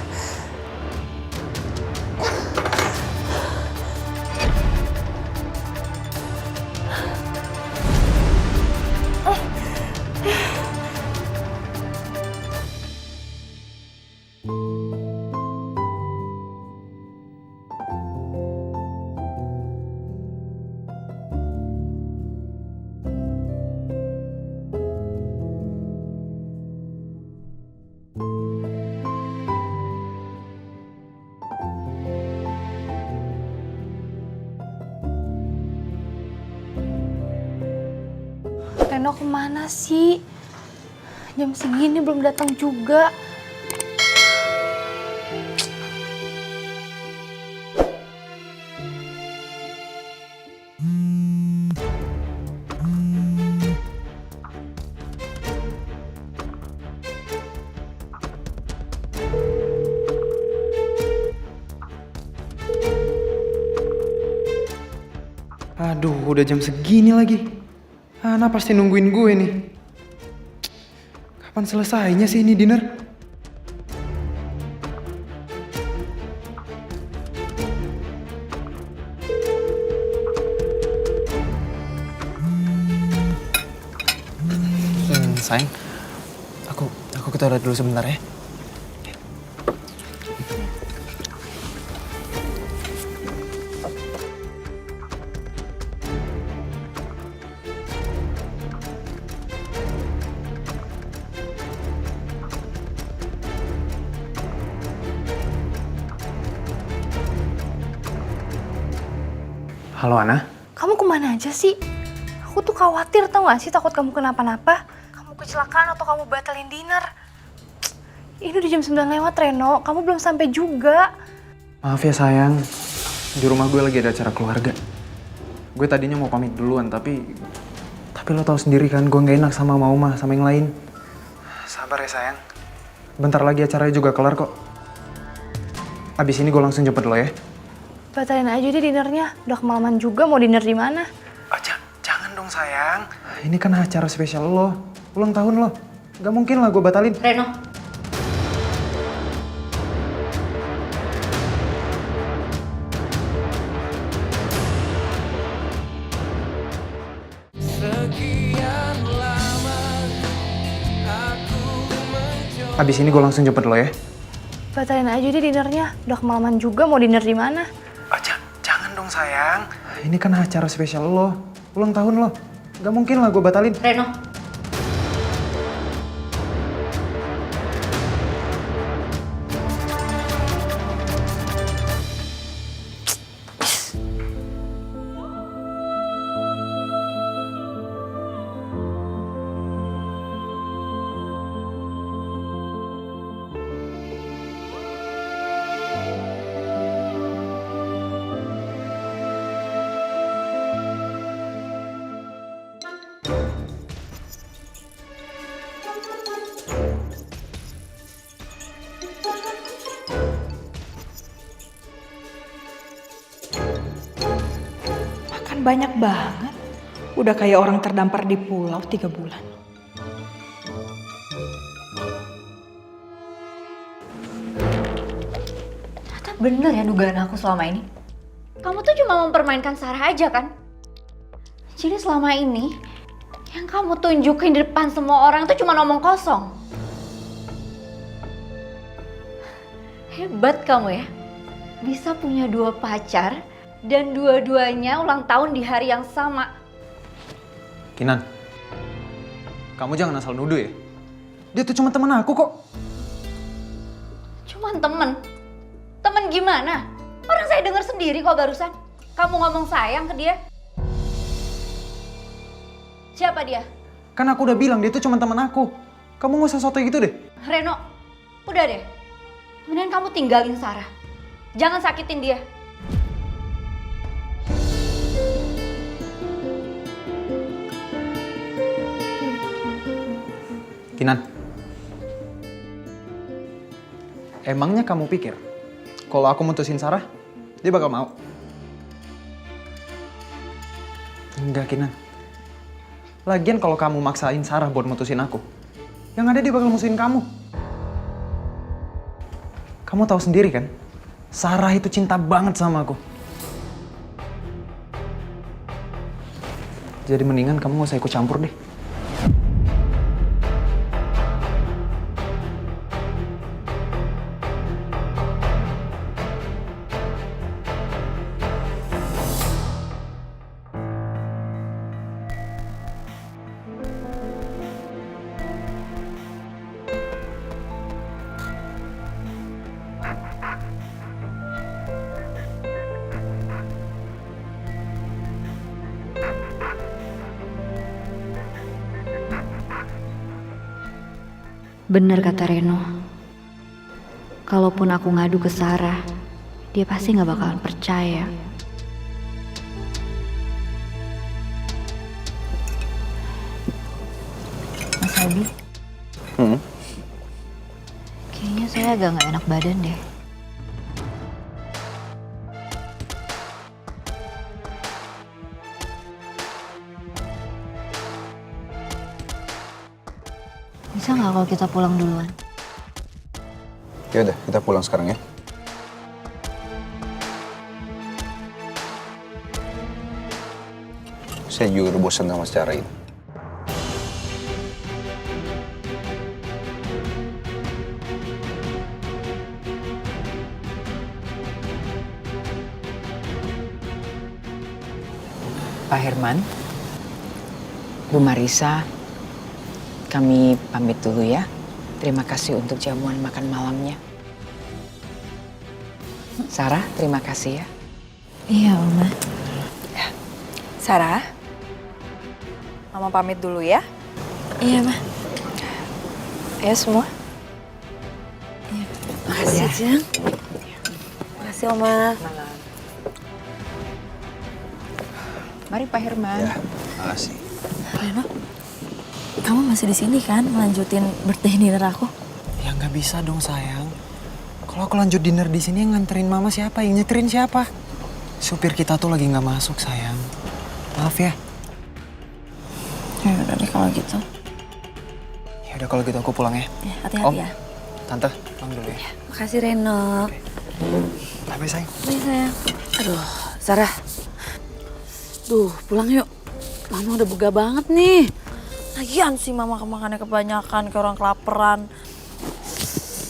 Reno kemana sih? Jam segini belum datang juga. Aduh, udah jam segini lagi. Ana pasti nungguin gue nih. Kapan selesainya sih ini dinner? Sayang, aku ke toilet dulu sebentar ya. Halo Ana. Kamu kemana aja sih? Aku tuh khawatir tau gak sih, takut kamu kenapa-napa. Kamu kecelakaan atau kamu batalin dinner. Ini udah jam 9 lewat Reno, kamu belum sampai juga. Maaf ya sayang, di rumah gue lagi ada acara keluarga. Gue tadinya mau pamit duluan, tapi lo tahu sendiri kan, gue gak enak sama Mauma, sama yang lain. Sabar ya sayang, bentar lagi acaranya juga kelar kok. Abis ini gue langsung jemput lo ya. Batalin aja deh dinernya, udah kemalaman juga, mau dinner di mana? Jangan dong sayang. Ini kan acara spesial lo, ulang tahun lo. Gak mungkin lah gue batalin. Reno. Abis ini gue langsung jemput lo ya. Batalin aja deh dinernya, udah kemalaman juga, mau dinner di mana? Jangan dong sayang. Ini kan acara spesial lo, ulang tahun lo. Gak mungkin lah gue batalin. Reno. Banyak banget. Udah kayak orang terdampar di pulau 3 bulan. Ternyata bener ya dugaan aku selama ini. Kamu tuh cuma mempermainkan Sarah aja kan? Jadi selama ini yang kamu tunjukin di depan semua orang tuh cuma omong kosong. Hebat kamu ya. Bisa punya 2 pacar dan dua-duanya ulang tahun di hari yang sama. Kinan, kamu jangan asal nuduh ya. Dia tuh cuma teman aku kok. Cuman temen? Temen gimana? Orang saya dengar sendiri kok barusan. Kamu ngomong sayang ke dia. Siapa dia? Kan aku udah bilang dia tuh cuma teman aku. Kamu gak usah sotoy gitu deh. Reno, udah deh. Mendingan kamu tinggalin Sarah. Jangan sakitin dia. Kinan, emangnya kamu pikir kalau aku mutusin Sarah, dia bakal mau? Enggak, Kinan. Lagian kalau kamu maksain Sarah buat mutusin aku, yang ada dia bakal musuhin kamu. Kamu tahu sendiri kan, Sarah itu cinta banget sama aku. Jadi mendingan kamu gak usah ikut campur deh. Bener kata Reno. Kalaupun aku ngadu ke Sarah, dia pasti gak bakalan percaya. Mas Abi, kayaknya saya agak gak enak badan deh. Bisa nggak kalau kita pulang duluan? Ya udah, kita pulang sekarang ya. Saya juga udah bosan sama secara ini. Pak Herman, Bu Marisa, kami pamit dulu ya. Terima kasih untuk jamuan makan malamnya. Sarah, terima kasih ya. Iya, Oma. Sarah, Mama pamit dulu ya. Iya, Ma. Ayo semua. Makasih, Jeng. Makasih, Oma. Mari Pak Herman. Ya, makasih. Reno, kamu masih di sini kan melanjutin birthday dinner aku? Ya nggak bisa dong sayang. Kalau aku lanjut dinner di sini yang nganterin mama siapa? Yang nyeterin siapa? Supir kita tuh lagi nggak masuk sayang. Maaf ya. Ya udah deh kalau gitu. Ya udah kalau gitu aku pulang ya. Ya, hati-hati ya. Tante, pulang dulu ya. Makasih Reno. Bye sayang. Bye sayang. Aduh, Sarah. Duh, pulang yuk. Mama udah bega banget nih. Lagian sih mama makannya kebanyakan kayak orang kelaparan.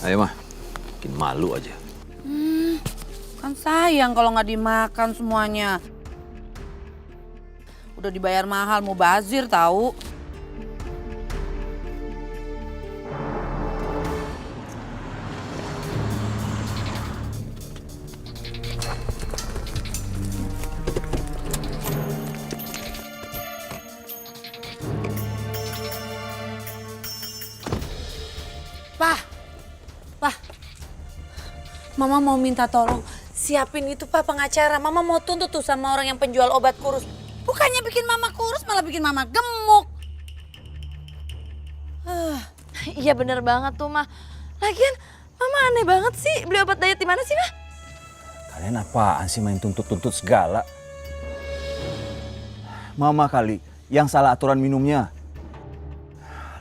Ayo mah, bikin malu aja. Kan sayang kalau nggak dimakan semuanya. Udah dibayar mahal, mau bazir tahu. Pak, Mama mau minta tolong siapin itu Pak pengacara. Mama mau tuntut tuh sama orang yang penjual obat kurus. Bukannya bikin Mama kurus malah bikin Mama gemuk. Iya bener banget tuh mah. Lagian mama aneh banget sih beli obat diet di mana sih mah? Kalian apaan sih main tuntut-tuntut segala? Mama kali yang salah aturan minumnya.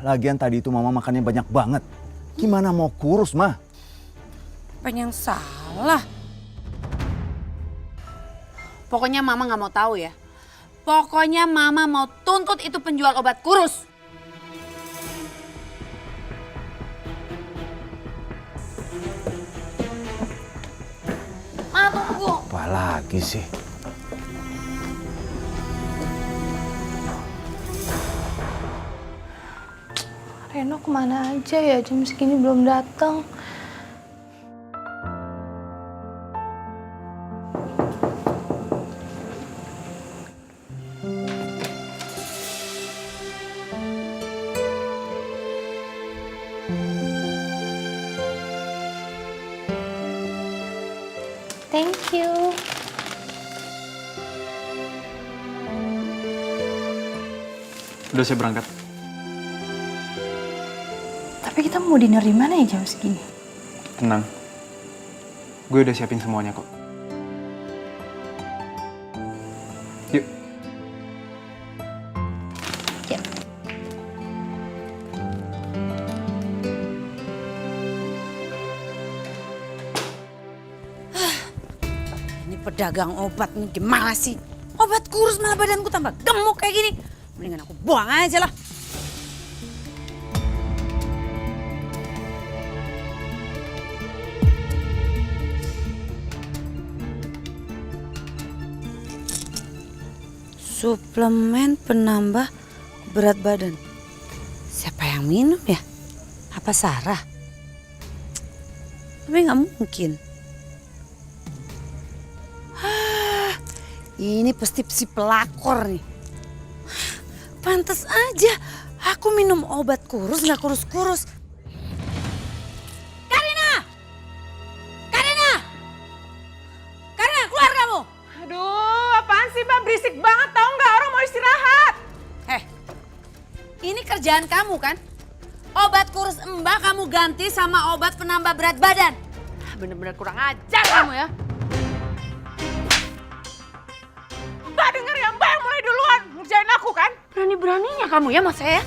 Lagian tadi itu mama makannya banyak banget. Gimana mau kurus mah? Pengen salah. Pokoknya Mama nggak mau tahu ya. Pokoknya Mama mau tuntut itu penjual obat kurus. Ma tunggu. Apa lagi sih? Reno kemana aja ya? Jam segini belum datang. Thank you. Udah saya berangkat. Tapi kita mau dinner di mana ya jam segini? Tenang. Gue udah siapin semuanya kok. Yuk. Yuk. Ini pedagang obat nih gimana sih? Obat kurus malah badanku tambah gemuk kayak gini. Mendingan aku buang aja lah. Suplemen penambah berat badan. Siapa yang minum ya? Apa Sarah? Tapi nggak mungkin. Ini pasti si pelakor nih. Pantes aja aku minum obat kurus nggak kurus-kurus. sih Mbak? Berisik banget tahu nggak? Orang mau istirahat. Ini kerjaan kamu kan? Obat kurus Mbak kamu ganti sama obat penambah berat badan. Bener-bener kurang ajar kamu ya. Mbak denger ya, Mbak yang mulai duluan ngerjain aku kan? Berani-beraninya kamu ya mas saya?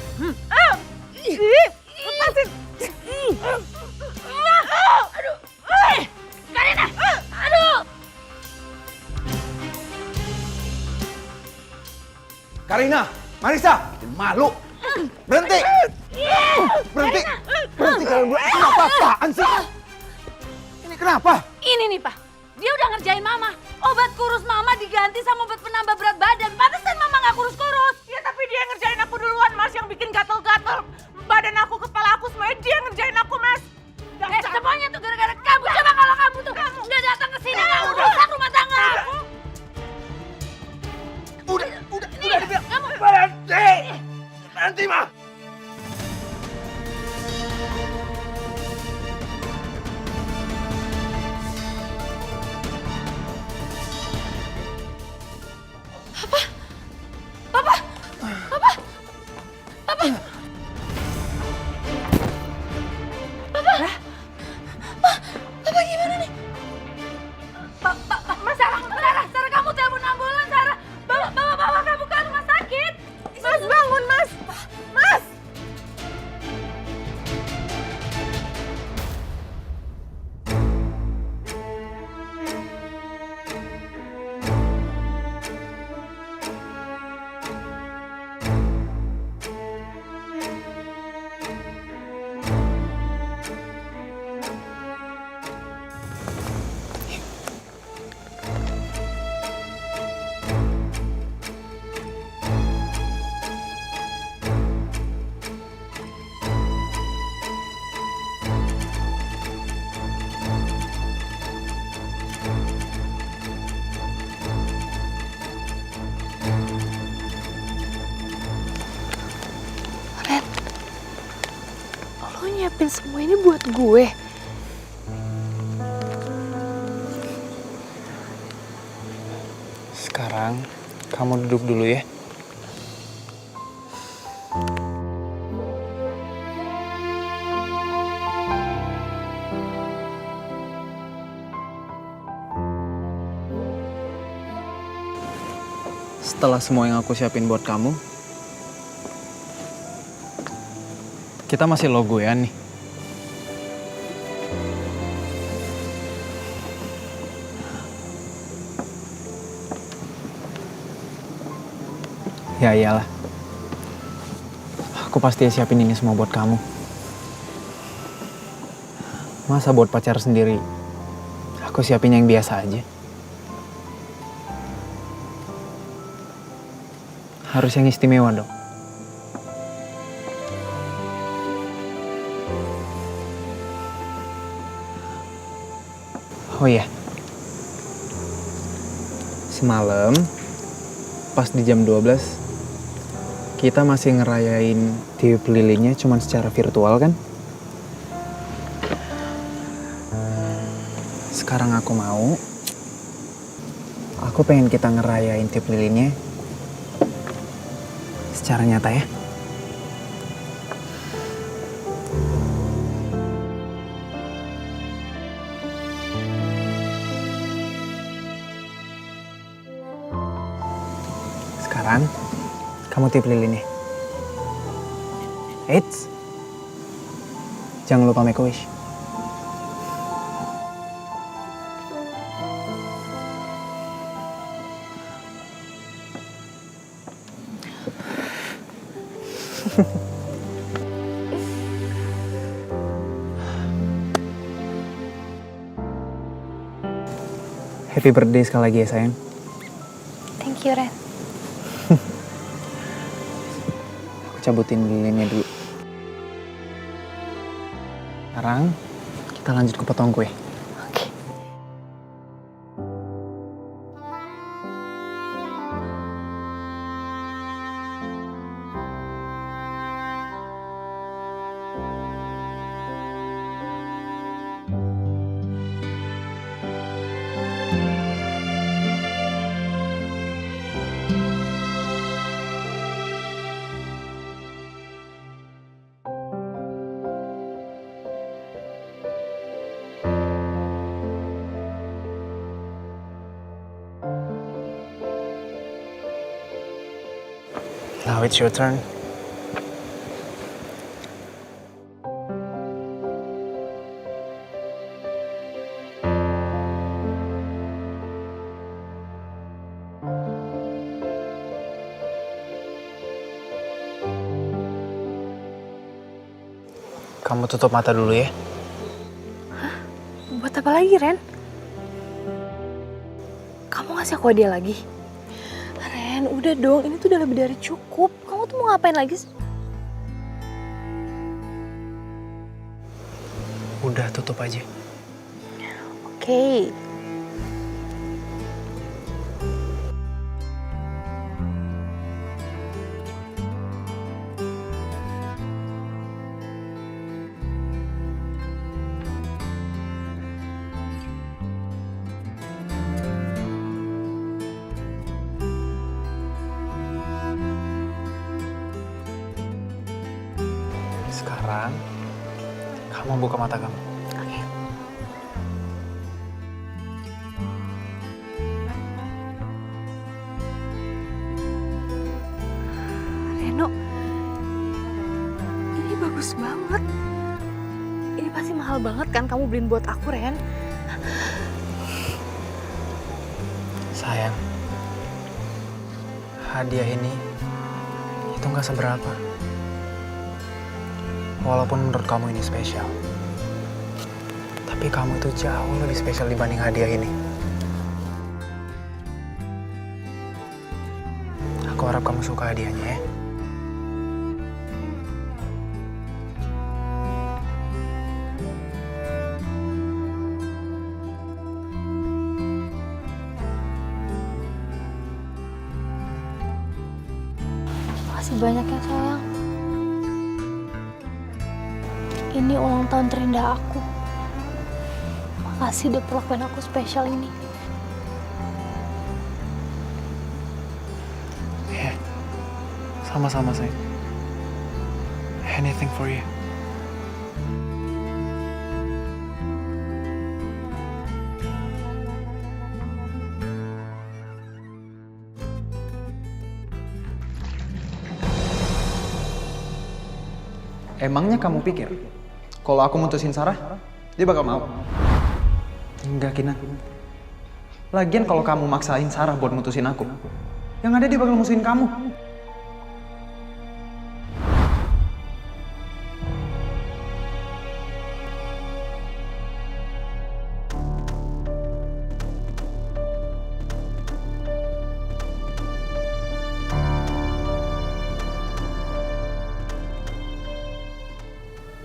Lepasin. Aduh. Karina. Aduh. Karina, Marisa, bikin malu. Berhenti. Berhenti. Berhenti kalian berdua. Kenapa apaan sih? Ini kenapa? Ini nih Pak, dia udah ngerjain Mama. Obat kurus Mama diganti sama obat penambah berat badan. Pantesan Mama nggak kurus-kurus. Ya tapi dia yang ngerjain aku duluan Mas, yang bikin gatel-gatel. Badan aku, kepala aku, semuanya dia yang ngerjain aku Mas. Semuanya tuh gara-gara kamu. Coba kalau kamu tuh nggak datang ke sini, kamu rusak rumah tangga aku. Udah dibilang. Kamu Berhenti, mah. Sarah, kamu telepon ambulan, Sarah. Bawa kamu ke rumah sakit. Mas bangun Mas. Mas. Lo nyiapin semua ini buat gue. Sekarang kamu duduk dulu ya. Setelah semua yang aku siapin buat kamu, kita masih logoan nih. Ya iyalah. Aku pasti siapin ini semua buat kamu. Masa buat pacar sendiri, aku siapin yang biasa aja. Harus yang istimewa dong. Oh iya, semalam pas di jam 12 kita masih ngerayain tiup lilinnya cuman secara virtual kan? Sekarang aku pengen kita ngerayain tiup lilinnya secara nyata ya. Sekarang kamu tiup lilinnya. Eits, jangan lupa make a wish. Happy birthday sekali lagi ya sayang. Thank you, Ren. Aku cabutin lilinnya dulu. Sekarang kita lanjut ke potong kue. Oke. Now it's your turn. Kamu tutup mata dulu ya. Buat apa lagi, Ren? Kamu ngasih aku hadiah lagi? Ren, udah dong. Ini tuh udah lebih dari cukup. Kamu tuh mau ngapain lagi sih? Udah, tutup aja. Oke. Sekarang, kamu buka mata kamu. Oke. Reno, ini bagus banget. Ini pasti mahal banget kan kamu beliin buat aku, Ren? Sayang, hadiah ini itu nggak seberapa. Walaupun menurut kamu ini spesial, tapi kamu itu jauh lebih spesial dibanding hadiah ini. Aku harap kamu suka hadiahnya ya. Makasih banyak ya, sayang. Ini ulang tahun terindah aku. Makasih udah perlakuin aku spesial ini. Ya, sama-sama sayang. Anything for you. Emangnya kamu pikir kalau aku mutusin Sarah, dia bakal mau? Enggak, Kinan. Lagian kalau kamu maksain Sarah buat mutusin aku, yang ada dia bakal musuhin kamu.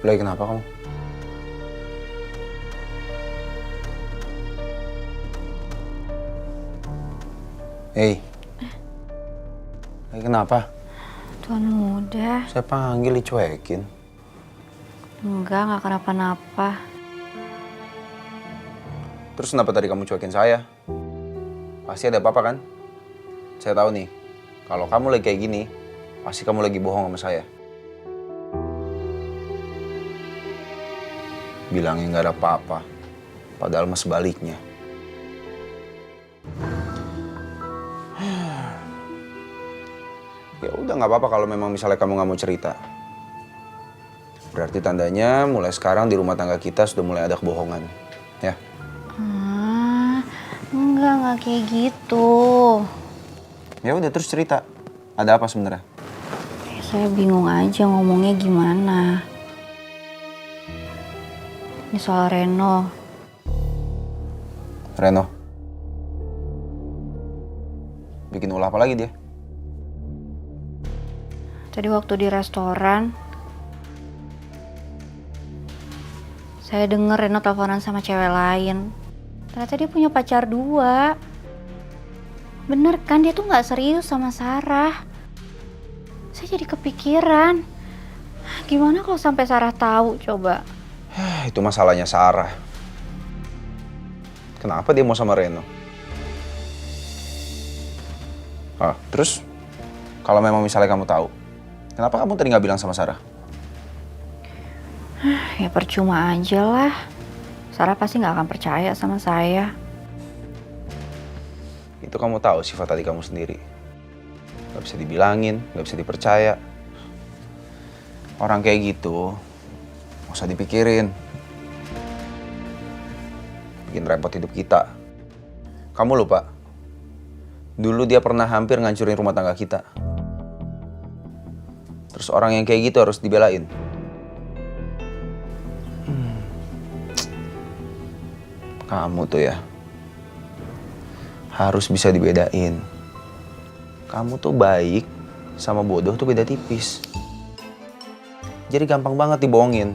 Lagi kenapa kamu? Hei. Lagi kenapa? Tuan muda. Saya panggil dicuekin. Enggak kenapa-napa. Terus kenapa tadi kamu cuekin saya? Pasti ada apa-apa kan? Saya tahu nih, kalau kamu lagi kayak gini, pasti kamu lagi bohong sama saya. Bilangnya nggak ada apa-apa, padahal mah sebaliknya. Ya udah nggak apa-apa kalau memang misalnya kamu nggak mau cerita. Berarti tandanya mulai sekarang di rumah tangga kita sudah mulai ada kebohongan, ya? Enggak kayak gitu. Ya udah terus cerita. Ada apa sebenarnya? Saya bingung aja ngomongnya gimana. Ini soal Reno. Reno? Bikin ulah apa lagi dia? Tadi waktu di restoran, saya denger Reno teleponan sama cewek lain. Ternyata dia punya pacar 2. Bener kan, dia tuh gak serius sama Sarah. Saya jadi kepikiran. Gimana kalau sampai Sarah tahu coba? Itu masalahnya Sarah. Kenapa dia mau sama Reno? Terus kalau memang misalnya kamu tahu, kenapa kamu tadi nggak bilang sama Sarah? Ya percuma aja lah. Sarah pasti nggak akan percaya sama saya. Itu kamu tahu sifat tadi kamu sendiri. Gak bisa dibilangin, gak bisa dipercaya. Orang kayak gitu, gak usah dipikirin. Bikin repot hidup kita. Kamu lupa, dulu dia pernah hampir ngancurin rumah tangga kita. Terus orang yang kayak gitu harus dibelain. Kamu tuh ya, harus bisa dibedain. Kamu tuh baik sama bodoh tuh beda tipis. Jadi gampang banget dibohongin.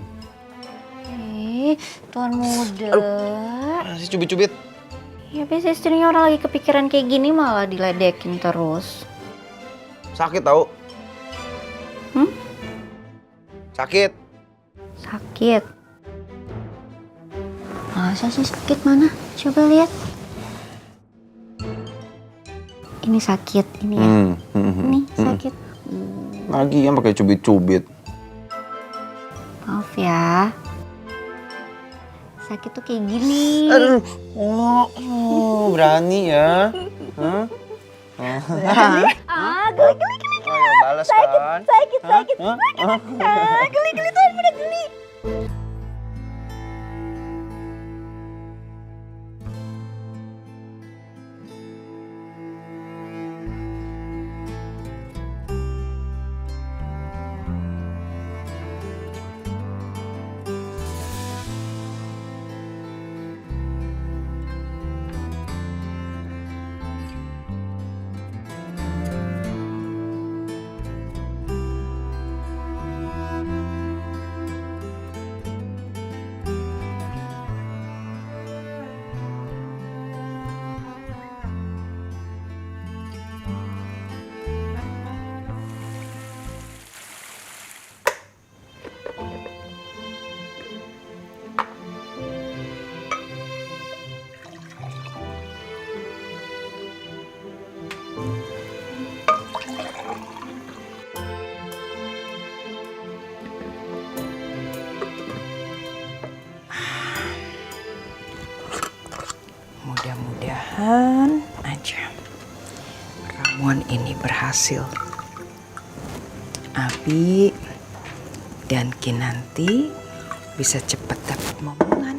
Tuan muda. Si cubit-cubit. Ya biasa istrinya orang lagi kepikiran kayak gini malah diledekin terus. Sakit tau? Sakit. Sakit. Masa sih sakit mana? Coba lihat. Ini sakit, ini ya. Ini sakit. Lagi yang pakai cubit-cubit. Maaf ya. Sakit tuh kayak gini. Aduh, berani ya? Hah? Geli. Ayo balas kan? Sakit. Geli tuh udah geli. Mudah-mudahan aja ramuan ini berhasil. Abi dan Kinanti bisa cepat dapat momongan.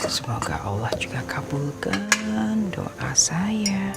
Semoga Allah juga kabulkan doa saya.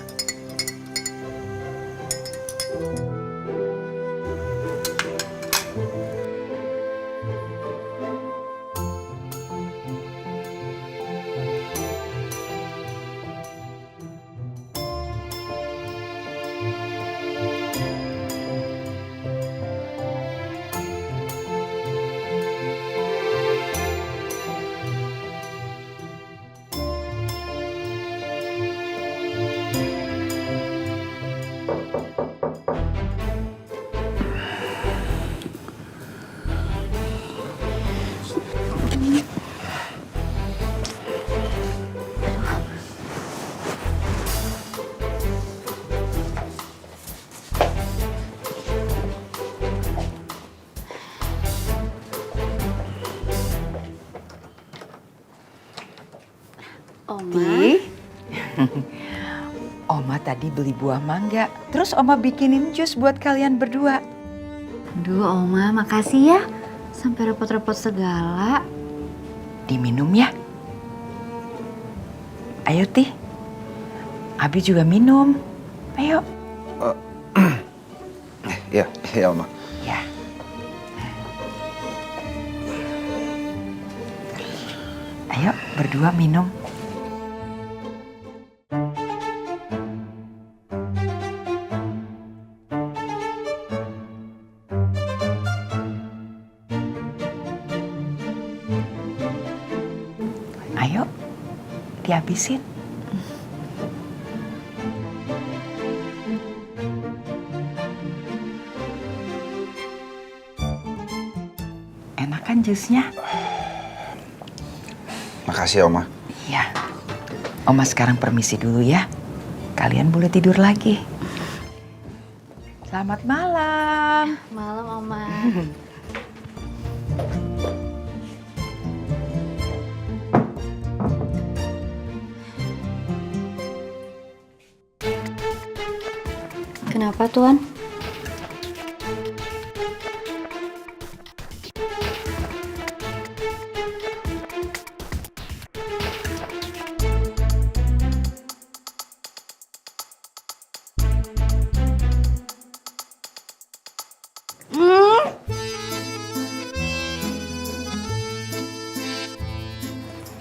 Oma tadi beli buah mangga, terus Oma bikinin jus buat kalian berdua. Aduh Oma, makasih ya. Sampai repot-repot segala. Diminum ya. Ayo Tih, Abi juga minum. Ayo. Ya Oma. Ya. Ayo berdua minum. Ayo, dihabisin. Enak kan jusnya? Makasih Oma. Iya. Oma sekarang permisi dulu ya. Kalian boleh tidur lagi. Selamat malam. Malam Oma. Kenapa, Tuan?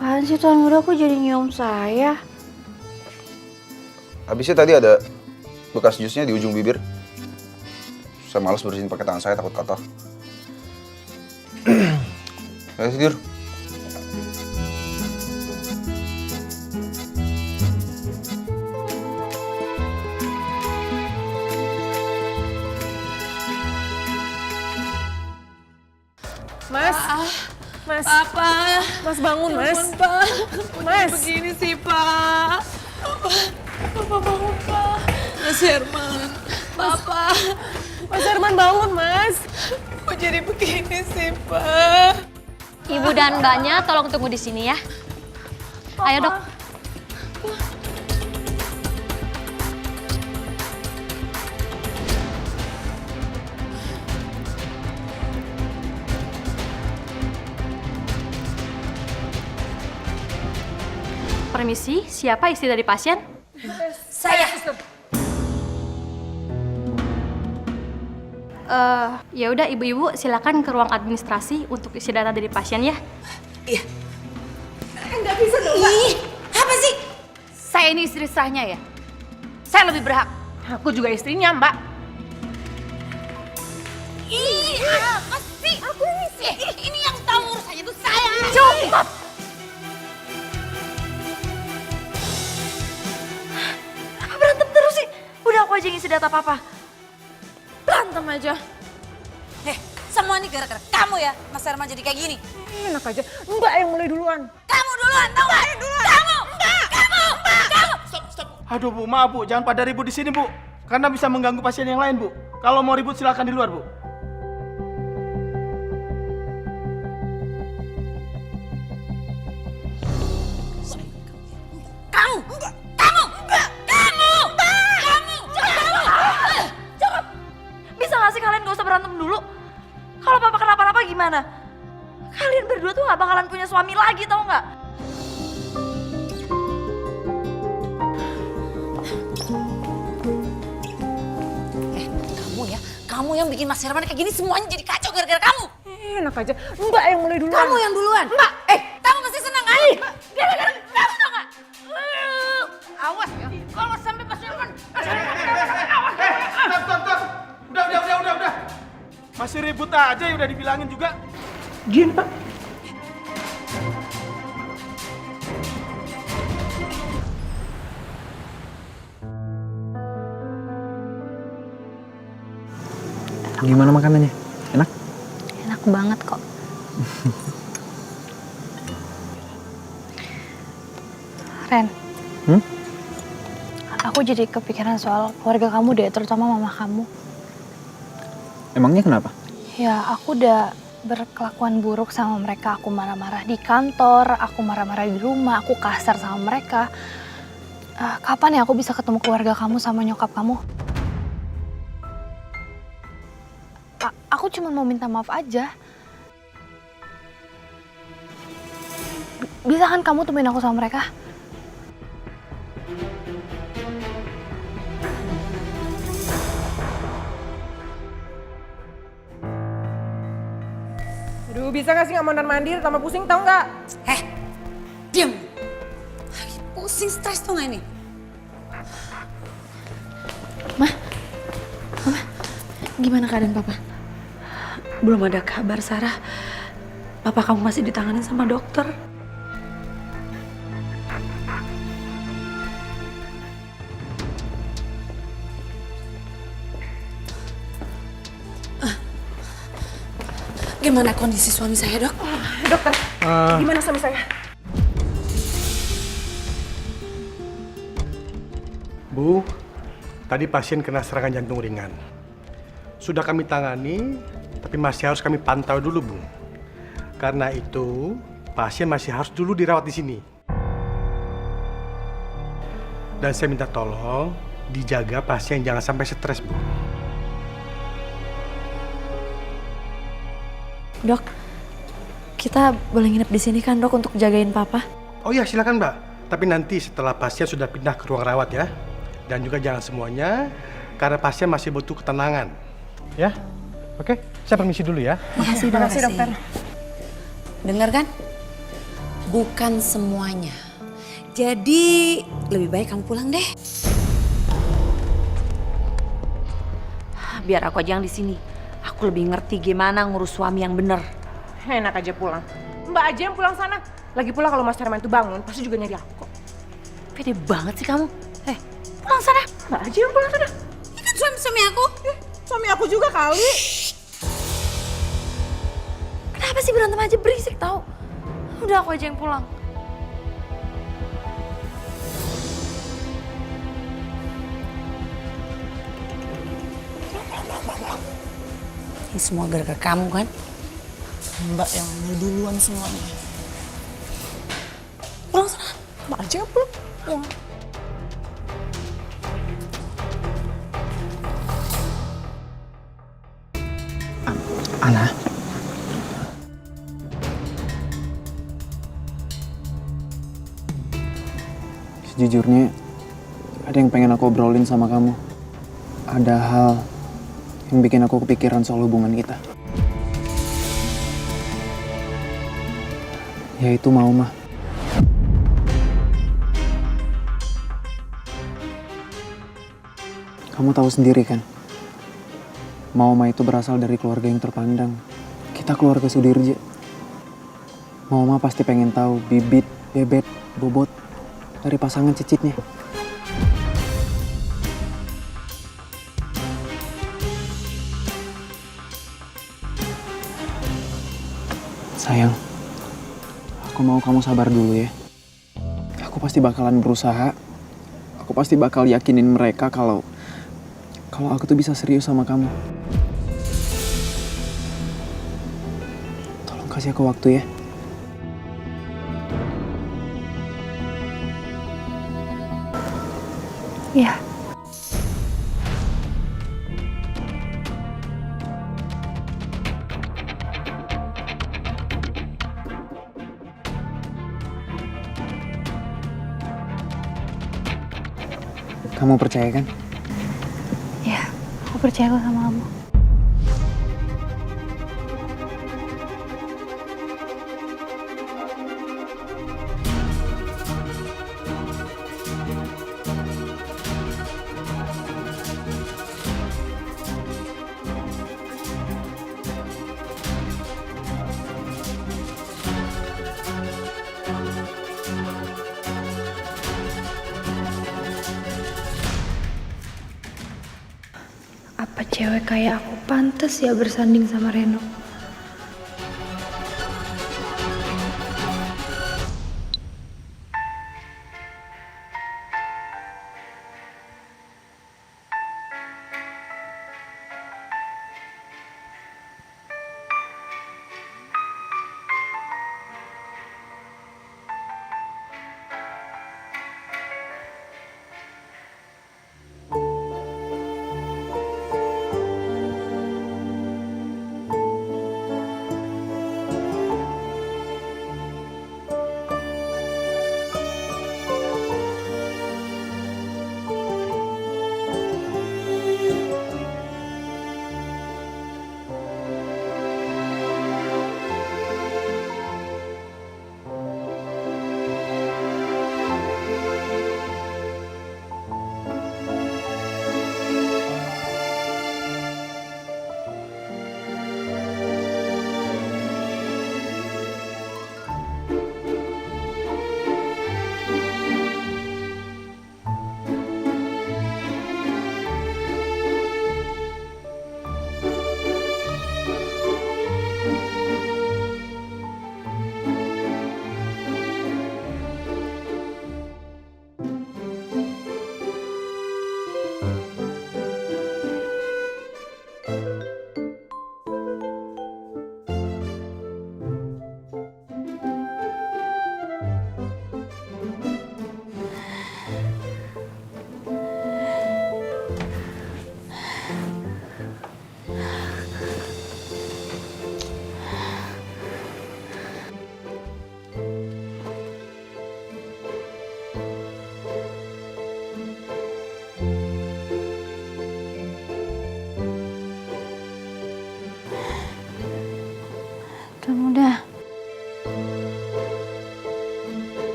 Apaan sih Tuan Muda, kok jadi nyium saya? Habisnya tadi ada bekas jusnya di ujung bibir. Saya malas bersihin pakai tangan saya, takut kotor. Ayo tidur. Mas. Mas. Papa. Mas bangun, Mas. Pak. Mas. Begini sih, Pak. Papa bangun, Pak. Mas Herman. Papa. Mas Herman bangun, Mas. Kok jadi begini sih, Pak? Ibu dan Mbaknya tolong tunggu di sini ya. Ayo, Dok. Permisi, siapa istri dari pasien? Saya. Ya udah ibu-ibu silakan ke ruang administrasi untuk isi data dari pasien ya. Iya. Nggak bisa dong, Mbak. Ih, apa sih? Saya ini istri sahnya ya? Saya lebih berhak. Aku juga istrinya, Mbak. Ih, apa sih? Aku ini sih. Ini yang tahu urusannya itu saya. Cukup! Apa berantem terus sih? Udah aku aja ngisi data papa. Berantem aja. Semua ini gara-gara kamu ya, Mas Herman jadi kayak gini. Enak aja. Mbak yang mulai duluan. Kamu duluan, tau gak? Kamu! Kamu! Stop. Aduh Bu, maaf Bu, jangan pada ribut di sini Bu. Karena bisa mengganggu pasien yang lain Bu. Kalau mau ribut silakan di luar Bu. Cukup! Bisa gak sih kalian gak usah berantem dulu? Kalau papa kenapa-napa gimana? Kalian berdua tuh gak bakalan punya suami lagi, tau gak? Kamu yang bikin Mas Herman kayak gini, semuanya jadi kacau gara-gara kamu. Enak aja. Mbak yang mulai duluan. Kamu yang duluan. Mbak. Kamu pasti senang kan? Gara-gara kamu tau gak? Awas ya, kalau sampai Mas Herman. Stop. Udah. Masih ribut aja ya, udah dibilangin juga. Diam, Pak. Gimana makanannya? Enak? Enak banget kok. Ren. Aku jadi kepikiran soal keluarga kamu deh, terutama mama kamu. Emangnya kenapa? Ya, aku udah berkelakuan buruk sama mereka. Aku marah-marah di kantor, aku marah-marah di rumah, aku kasar sama mereka. Kapan ya aku bisa ketemu keluarga kamu sama nyokap kamu? Aku cuma mau minta maaf aja. Bisa kan kamu temuin aku sama mereka? Aduh, bisa gak sih gak mondar-mandir, tambah pusing tau gak? Diam. Pusing, stres tuh gak ini? Mama, gimana keadaan papa? Belum ada kabar, Sarah. Papa kamu masih ditanganin sama dokter. Gimana kondisi suami saya, Dok? Dokter, gimana suami saya? Bu, tadi pasien kena serangan jantung ringan. Sudah kami tangani, tapi masih harus kami pantau dulu, Bu. Karena itu, pasien masih harus dulu dirawat di sini. Dan saya minta tolong, dijaga pasien jangan sampai stres, Bu. Dok, kita boleh nginep di sini kan, Dok, untuk jagain papa? Oh iya, silakan, Mbak. Tapi nanti setelah pasien sudah pindah ke ruang rawat ya. Dan juga jangan semuanya, karena pasien masih butuh ketenangan. Ya? Oke, saya permisi dulu ya. Makasih, Terima kasih, dokter. Dengar kan? Bukan semuanya. Jadi lebih baik kamu pulang deh. Biar aku aja yang di sini. Aku lebih ngerti gimana ngurus suami yang bener. Enak aja pulang. Mbak aja yang pulang sana. Lagi pula kalau Mas Herman itu bangun, pasti juga nyari aku kok. Pede banget sih kamu. Pulang sana. Mbak aja yang pulang sana. Ini kan suami aku. Suami aku juga kali. Kenapa sih berantem aja, berisik tau? Udah aku aja yang pulang. Ini semua gara-gara kamu kan? Mbak yang duluan semuanya. Pulang sana. Mbak aja yang pulang. Pulang. Ana. Sejujurnya, ada yang pengen aku obrolin sama kamu. Ada hal yang bikin aku kepikiran soal hubungan kita. Yaitu Mauma. Kamu tahu sendiri kan? Mauma itu berasal dari keluarga yang terpandang. Kita keluarga Sudirja. Mauma pasti pengen tahu bibit, bebet, bobot dari pasangan cicitnya. Sayang, aku mau kamu sabar dulu ya. Aku pasti bakalan berusaha. Aku pasti bakal yakinin mereka kalau aku tuh bisa serius sama kamu. Tolong kasih aku waktu ya. Iya. Kamu percaya kan? Ya, aku percaya kok sama kamu. Apa cewek kayak aku pantas ya bersanding sama Reno?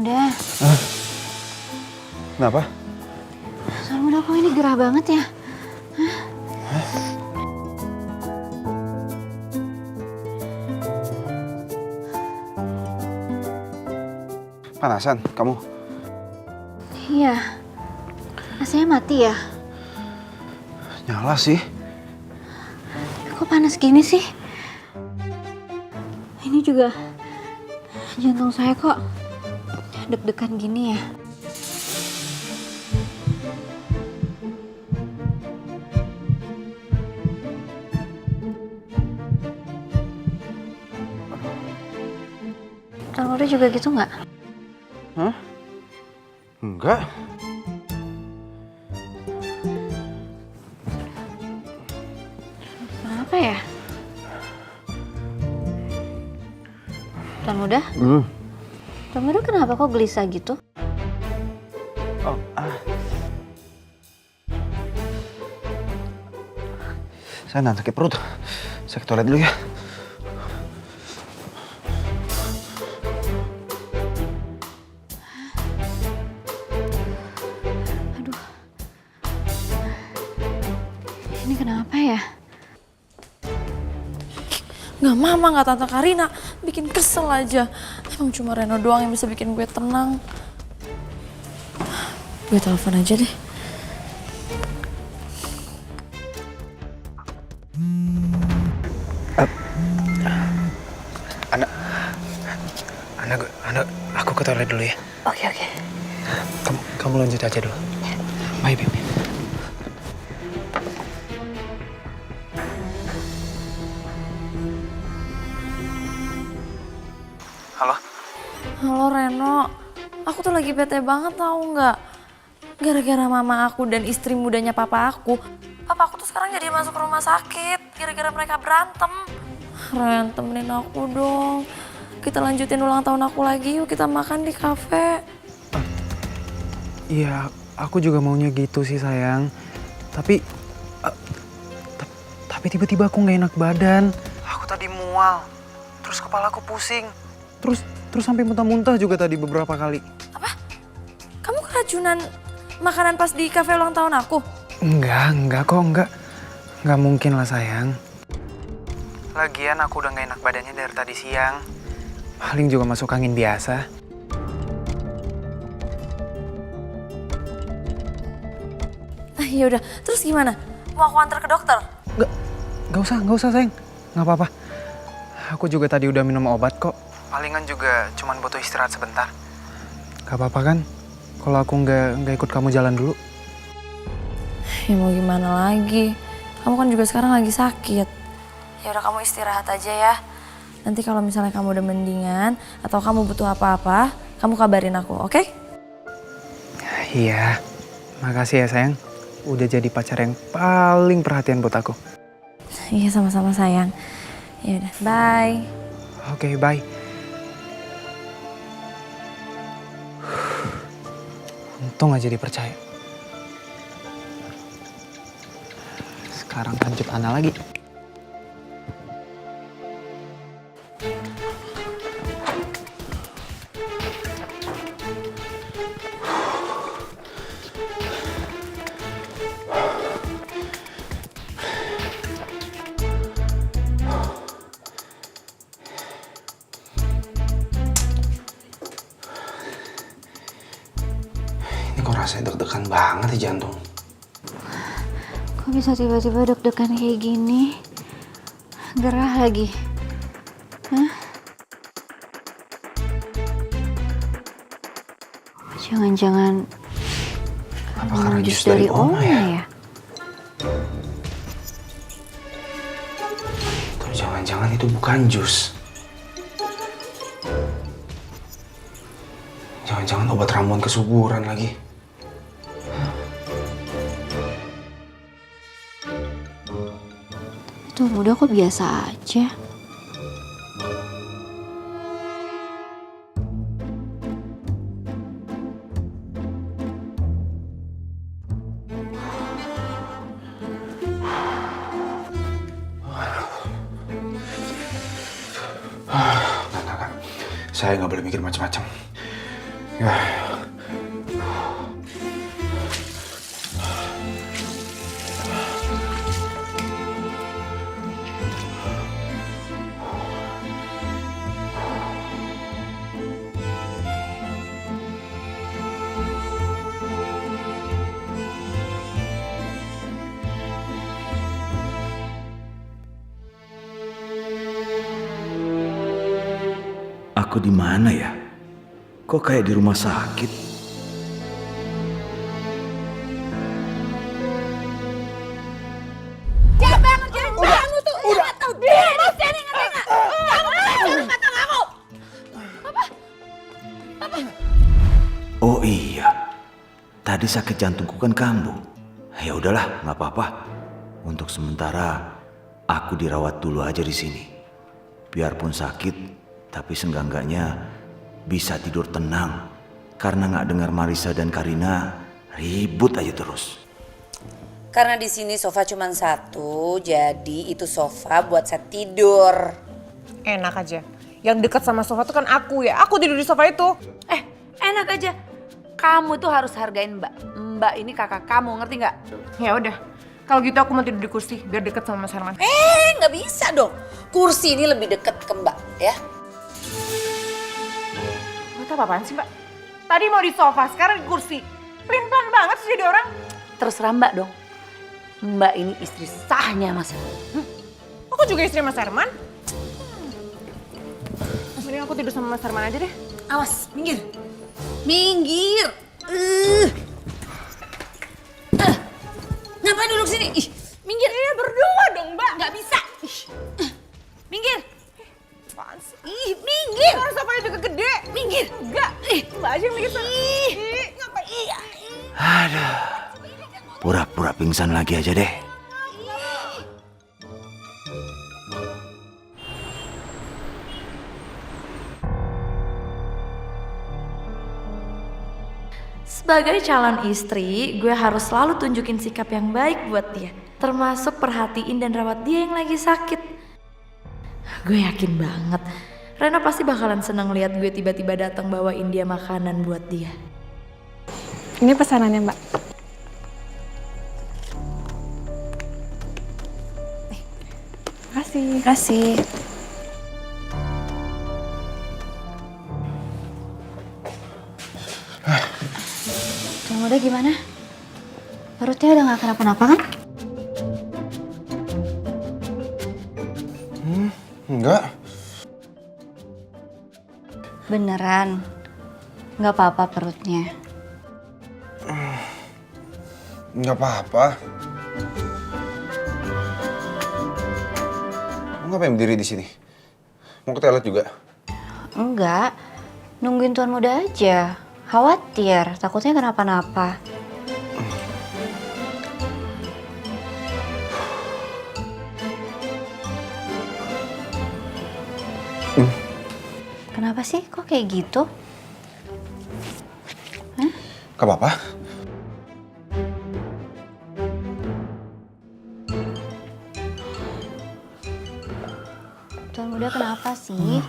Udah. Kenapa? Tuan Muda kok ini gerah banget ya? Panasan kamu? Iya. AC-nya mati ya? Nyala sih. Kok panas gini sih? Ini juga jantung saya kok deg-degan gini ya. Tuan Muda juga gitu nggak? Hah? Enggak. Kenapa ya? Tuan Muda? Tuan Muda kenapa kok gelisah gitu? Oh, Saya nahan sakit perut. Saya ke toilet dulu ya. Aduh. Ini kenapa ya? Nggak mama, nggak tante Karina. Bikin kesel aja. Emang cuma Reno doang yang bisa bikin gue tenang. Gue telepon aja deh. Aku ke toilet dulu ya. Oke. Kamu lanjut aja dulu. Bye, Beb. Halo? Halo Reno, aku tuh lagi bete banget tau nggak? Gara-gara mama aku dan istri mudanya papa aku tuh sekarang jadi masuk rumah sakit gara-gara mereka berantem. Ren, temenin aku dong. Kita lanjutin ulang tahun aku lagi yuk, kita makan di kafe. Iya, aku juga maunya gitu sih sayang. Tapi tiba-tiba aku nggak enak badan. Aku tadi mual, terus kepalaku pusing. Terus sampai muntah-muntah juga tadi beberapa kali. Apa? Kamu keracunan makanan pas di kafe ulang tahun aku? Enggak kok, enggak mungkin lah sayang. Lagian aku udah nggak enak badannya dari tadi siang. Paling juga masuk angin biasa. Ya udah, terus gimana? Mau aku antar ke dokter? Nggak usah sayang. Nggak apa-apa. Aku juga tadi udah minum obat kok. Palingan juga cuman butuh istirahat sebentar. Gak apa-apa kan? Kalau aku nggak ikut kamu jalan dulu. Ya mau gimana lagi? Kamu kan juga sekarang lagi sakit. Ya udah kamu istirahat aja ya. Nanti kalau misalnya kamu udah mendingan atau kamu butuh apa-apa, kamu kabarin aku, oke? Iya. Makasih ya sayang. Udah jadi pacar yang paling perhatian buat aku. Iya sama-sama sayang. Ya udah, bye. Oke, bye. Untung aja dipercaya. Sekarang lanjut Ana lagi. Ini kok rasanya deg-degan banget ya jantung. Kok bisa tiba-tiba deg-degan kayak gini? Gerah lagi. Hah? Jangan-jangan apa karena jus jus dari Oma ya? Atau jangan-jangan itu bukan jus. Jangan-jangan obat ramuan kesuburan lagi. Itu udah kok biasa aja. Enggak. Saya nggak boleh mikir macam-macam. Aku di mana ya? Kok kayak di rumah sakit? Siapa yang ngerjain kamu tuh? Udah tahu diri di sini ngerti nggak? Kamu jangan matang aku. Oh iya, tadi sakit jantungku kan kambuh. Ya udahlah, nggak apa-apa. Untuk sementara, aku dirawat dulu aja di sini. Biarpun sakit, tapi seenggak-enggaknya bisa tidur tenang. Karena nggak dengar Marisa dan Karina ribut aja terus. Karena di sini sofa cuma satu, jadi itu sofa buat saya tidur. Enak aja. Yang dekat sama sofa tuh kan aku ya. Aku tidur di sofa itu. Enak aja. Kamu tuh harus hargain Mbak. Mbak ini kakak kamu, ngerti nggak? Ya udah. Kalau gitu aku mau tidur di kursi biar deket sama Mas Herman. Nggak bisa dong. Kursi ini lebih deket ke Mbak, ya. Mbak tuh apaan sih, Mbak? Tadi mau di sofa, sekarang di kursi. Pelin-pelan banget sih jadi orang. Terserah Mbak dong. Mbak ini istri sahnya Mas Herman. Aku juga istri Mas Herman. Mending aku tidur sama Mas Herman aja deh. Awas, minggir. Minggir. Ngapain duduk sini? Ih, minggir. Iya berdua dong, Mbak. Nggak bisa. Minggir. Apaan sih? Ih, minggir. Orang sofanya juga gede. Minggir. Enggak. Mbak aja yang mikir sana. Ngapain? Aduh, pura-pura pingsan lagi aja deh. Sebagai calon istri, gue harus selalu tunjukin sikap yang baik buat dia. Termasuk perhatiin dan rawat dia yang lagi sakit. Gue yakin banget, Rena pasti bakalan seneng lihat gue tiba-tiba datang bawain dia makanan buat dia. Ini pesanannya, Mbak. Makasih. Kasih. Kamu udah gimana? Perutnya udah gak kenapa-napa kan? Enggak. Beneran? Gak apa-apa perutnya? Enggak apa-apa. Kamu ngapain berdiri di sini? Mau ke toilet juga? Enggak. Nungguin tuan muda aja. Khawatir, takutnya kenapa-napa. Kenapa sih? Kok kayak gitu? Gak apa-apa. Tuan muda kenapa sih?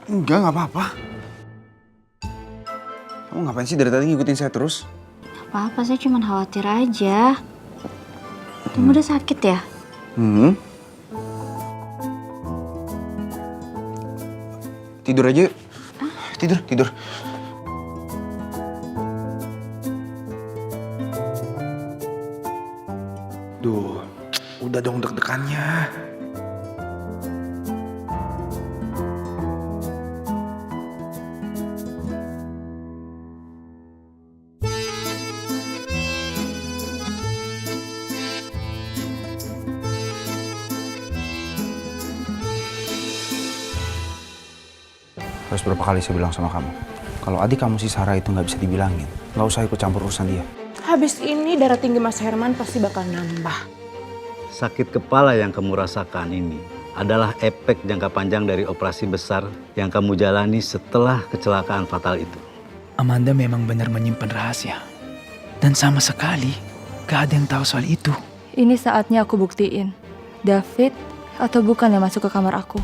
Enggak, gak apa-apa. Kamu ngapain sih dari tadi ngikutin saya terus? Apa-apa, saya cuma khawatir aja. Tuan muda sakit ya? Tidur aja yuk. Tidur. Duh, udah dong deg-degannya. Harus berapa kali saya bilang sama kamu, kalau adik kamu si Sarah itu nggak bisa dibilangin, nggak usah ikut campur urusan dia. Habis ini darah tinggi Mas Herman pasti bakal nambah. Sakit kepala yang kamu rasakan ini adalah efek jangka panjang dari operasi besar yang kamu jalani setelah kecelakaan fatal itu. Amanda memang benar menyimpan rahasia. Dan sama sekali gak ada yang tahu soal itu. Ini saatnya aku buktiin, David atau bukan yang masuk ke kamar aku.